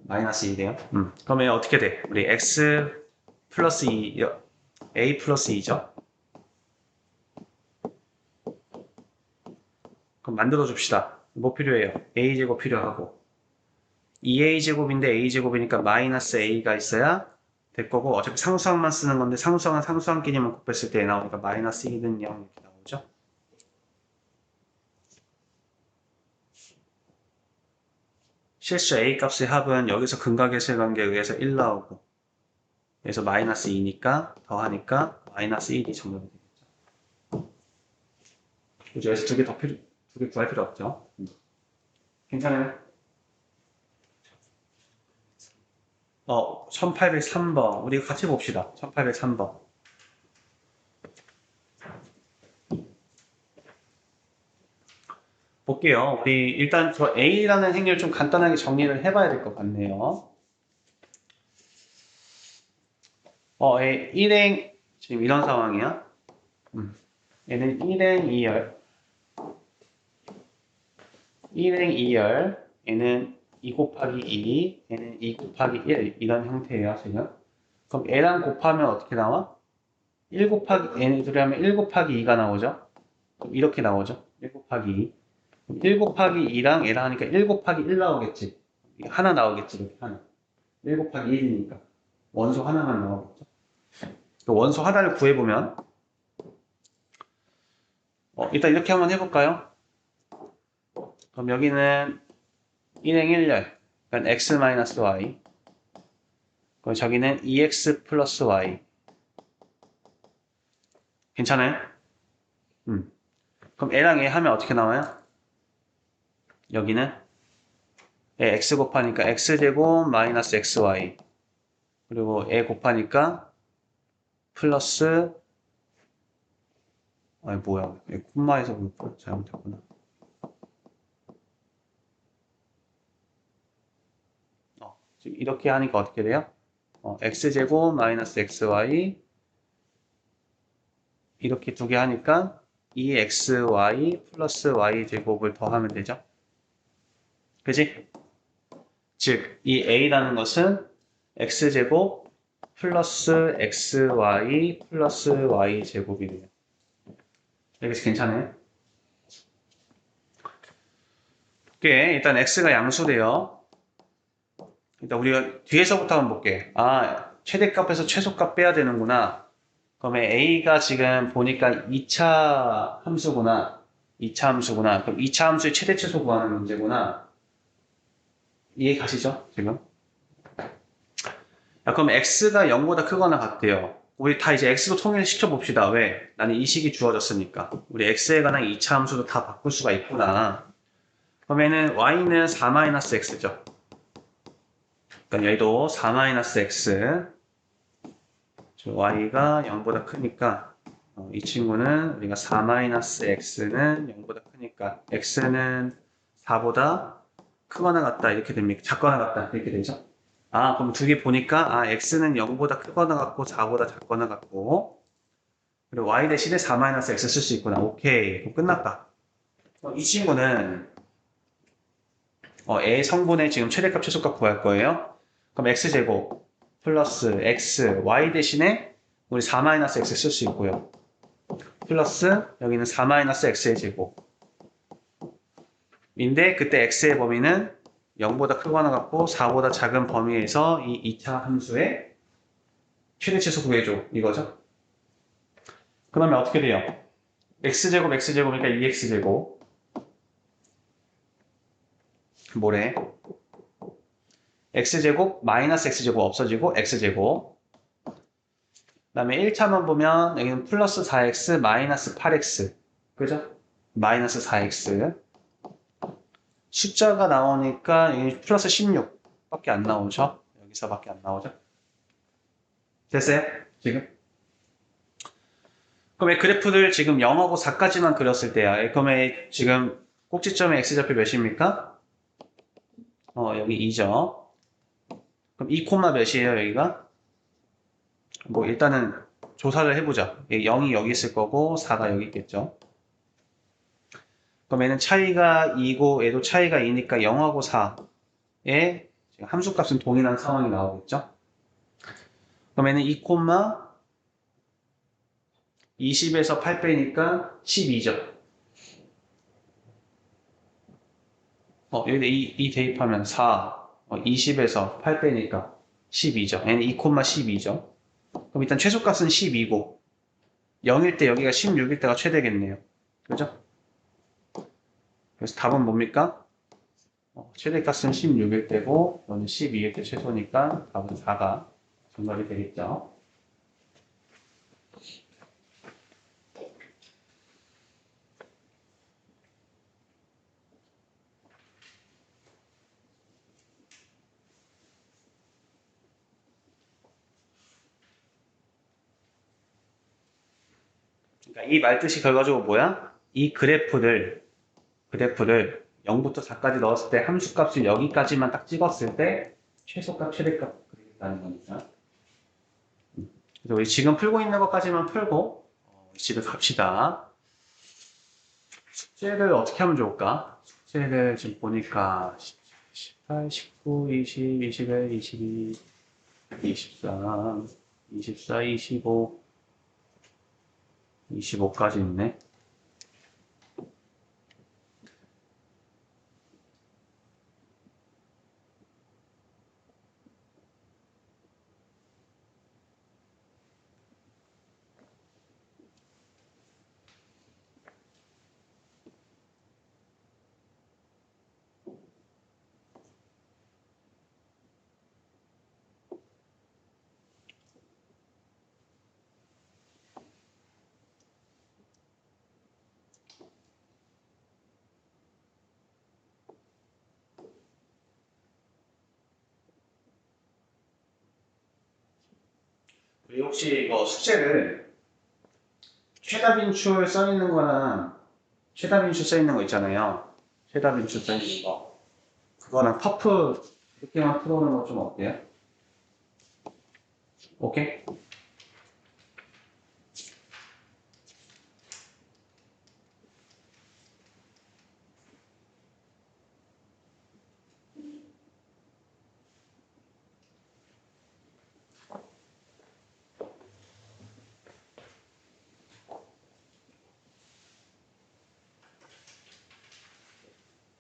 마이너스 2 돼요. 그러면 어떻게 돼? 우리 x 플러스 2, a 플러스 2죠? 그럼 만들어 줍시다. 뭐 필요해요? a제곱 필요하고 2a제곱인데 a제곱이니까 마이너스 a가 있어야 될 거고 어차피 상수항만 쓰는 건데 상수항은 상수항끼리만 곱했을 때 나오니까 마이너스 2는 0 이렇게 나오죠? 실수 a 값의 합은 여기서 근각의 관계에 의해서 1 나오고 그래서 마이너스 2니까 더하니까 마이너스 1이 정답이 되겠죠. 그죠? 여기서 두 개 구할 필요 없죠. 괜찮아요? 1803번. 우리 같이 봅시다. 1803번. 볼게요. 우리 일단 저 A라는 행위를 좀 간단하게 정리를 해봐야 될 것 같네요. 일행 지금 이런 상황이야. 얘는 1행 2열. 1행 2열. 얘는 2 곱하기 2. 얘는 2 곱하기 1. 이런 형태예요, 지금. 그럼 얘랑 곱하면 어떻게 나와? 1 곱하기, 얘네들이 하면 1 곱하기 2가 나오죠? 그럼 이렇게 나오죠? 1 곱하기 2. 1 곱하기 2랑 얘랑 하니까 1 곱하기 1 나오겠지. 하나 나오겠지, 이렇게 하나. 1 곱하기 1이니까. 원소 하나만 나오겠죠. 그 원소 하나를 구해보면, 일단 이렇게 한번 해볼까요? 그럼 여기는 1행 1열. 그러니까 x-y. 그럼 저기는 2x 플러스 y. 괜찮아요? 그럼 얘랑 얘 하면 어떻게 나와요? 여기는 x 곱하니까 x제곱 마이너스 xy 그리고 에 곱하니까 플러스 뭐야 콤마에서 잘못했구나. 지금 이렇게 하니까 어떻게 돼요? x제곱 마이너스 xy 이렇게 두 개 하니까 2xy 플러스 y제곱을 더하면 되죠. 그지? 즉, 이 a라는 것은 x제곱 플러스 xy 플러스 y제곱이래요. 여기서 괜찮아요? 볼게. 일단 x가 양수래요. 일단 우리가 뒤에서부터 한번 볼게. 최대값에서 최소값 빼야 되는구나. 그러면 a가 지금 보니까 2차 함수구나. 2차 함수구나. 그럼 2차 함수의 최대 최소 구하는 문제구나. 이해 가시죠? 지금? 그럼 x가 0보다 크거나 같대요. 우리 다 이제 x로 통일시켜 봅시다. 왜? 나는 이 식이 주어졌으니까. 우리 x에 관한 2차 함수도 다 바꿀 수가 있구나. 그러면은 y는 4-x죠. 그러니까 얘도 4-x. y가 0보다 크니까 이 친구는 우리가 4-x는 0보다 크니까 x는 4보다 크거나 같다 이렇게 됩니까? 작거나 같다 이렇게 되죠? 그럼 두 개 보니까 x는 0보다 크거나 같고 4보다 작거나 같고 그리고 y 대신에 4-x 쓸 수 있구나. 오케이. 그럼 끝났다. 이 친구는 A 성분의 지금 최대값 최소값 구할 거예요. 그럼 x제곱 플러스 x y 대신에 우리 4-x 쓸 수 있고요. 플러스 여기는 4-x의 제곱 인데 그때 x의 범위는 0보다 크거나 같고 4보다 작은 범위에서 이 2차 함수의 최대 최소 구해줘 이거죠. 그러면 어떻게 돼요? x제곱이니까 2x제곱 뭐래? x제곱 마이너스 x제곱 없어지고 x제곱 그 다음에 1차만 보면 여기는 플러스 4x 마이너스 8x 그죠? 마이너스 4x 숫자가 나오니까 여기 플러스 16 밖에 안 나오죠? 여기서 밖에 안 나오죠? 됐어요? 지금? 그럼 이 그래프를 지금 0하고 4까지만 그렸을 때야 그러면 지금 꼭지점의 x좌표 몇입니까? 여기 2죠. 그럼 2 몇이에요 여기가? 뭐 일단은 조사를 해보자. 0이 여기 있을 거고 4가 여기 있겠죠. 그럼 얘는 차이가 2고 얘도 차이가 2니까 0하고 4의 함수값은 동일한 상황이 나오겠죠. 그럼 얘는 2 20에서 8 빼니까 12죠. 여기다 2 대입하면 4 20에서 8 빼니까 12죠. 얘는 2 12죠. 그럼 일단 최소값은 12고 0일 때 여기가 16일 때가 최대겠네요. 그죠? 그래서 답은 뭡니까? 최대값은 16일 때고 여기는 12일 때 최소니까 답은 4가 정답이 되겠죠. 그러니까 이 말뜻이 결과적으로 뭐야? 이 그래프를 0부터 4까지 넣었을 때 함수값을 여기까지만 딱 찍었을 때 최소값, 최대값 그리겠다는 거니까. 그래서 우리 지금 풀고 있는 것까지만 풀고 집에 갑시다. 숙제를 어떻게 하면 좋을까? 숙제를 지금 보니까 18, 19, 20, 21, 22, 23, 24, 25, 25까지 있네. 우리 혹시 이거 숙제를 최다빈출 써 있는 거랑 최다빈출 써 있는 거 있잖아요. 최다빈출 써 있는 거. 그거랑 퍼프 이렇게만 풀어오는 거 좀 어때요? 오케이?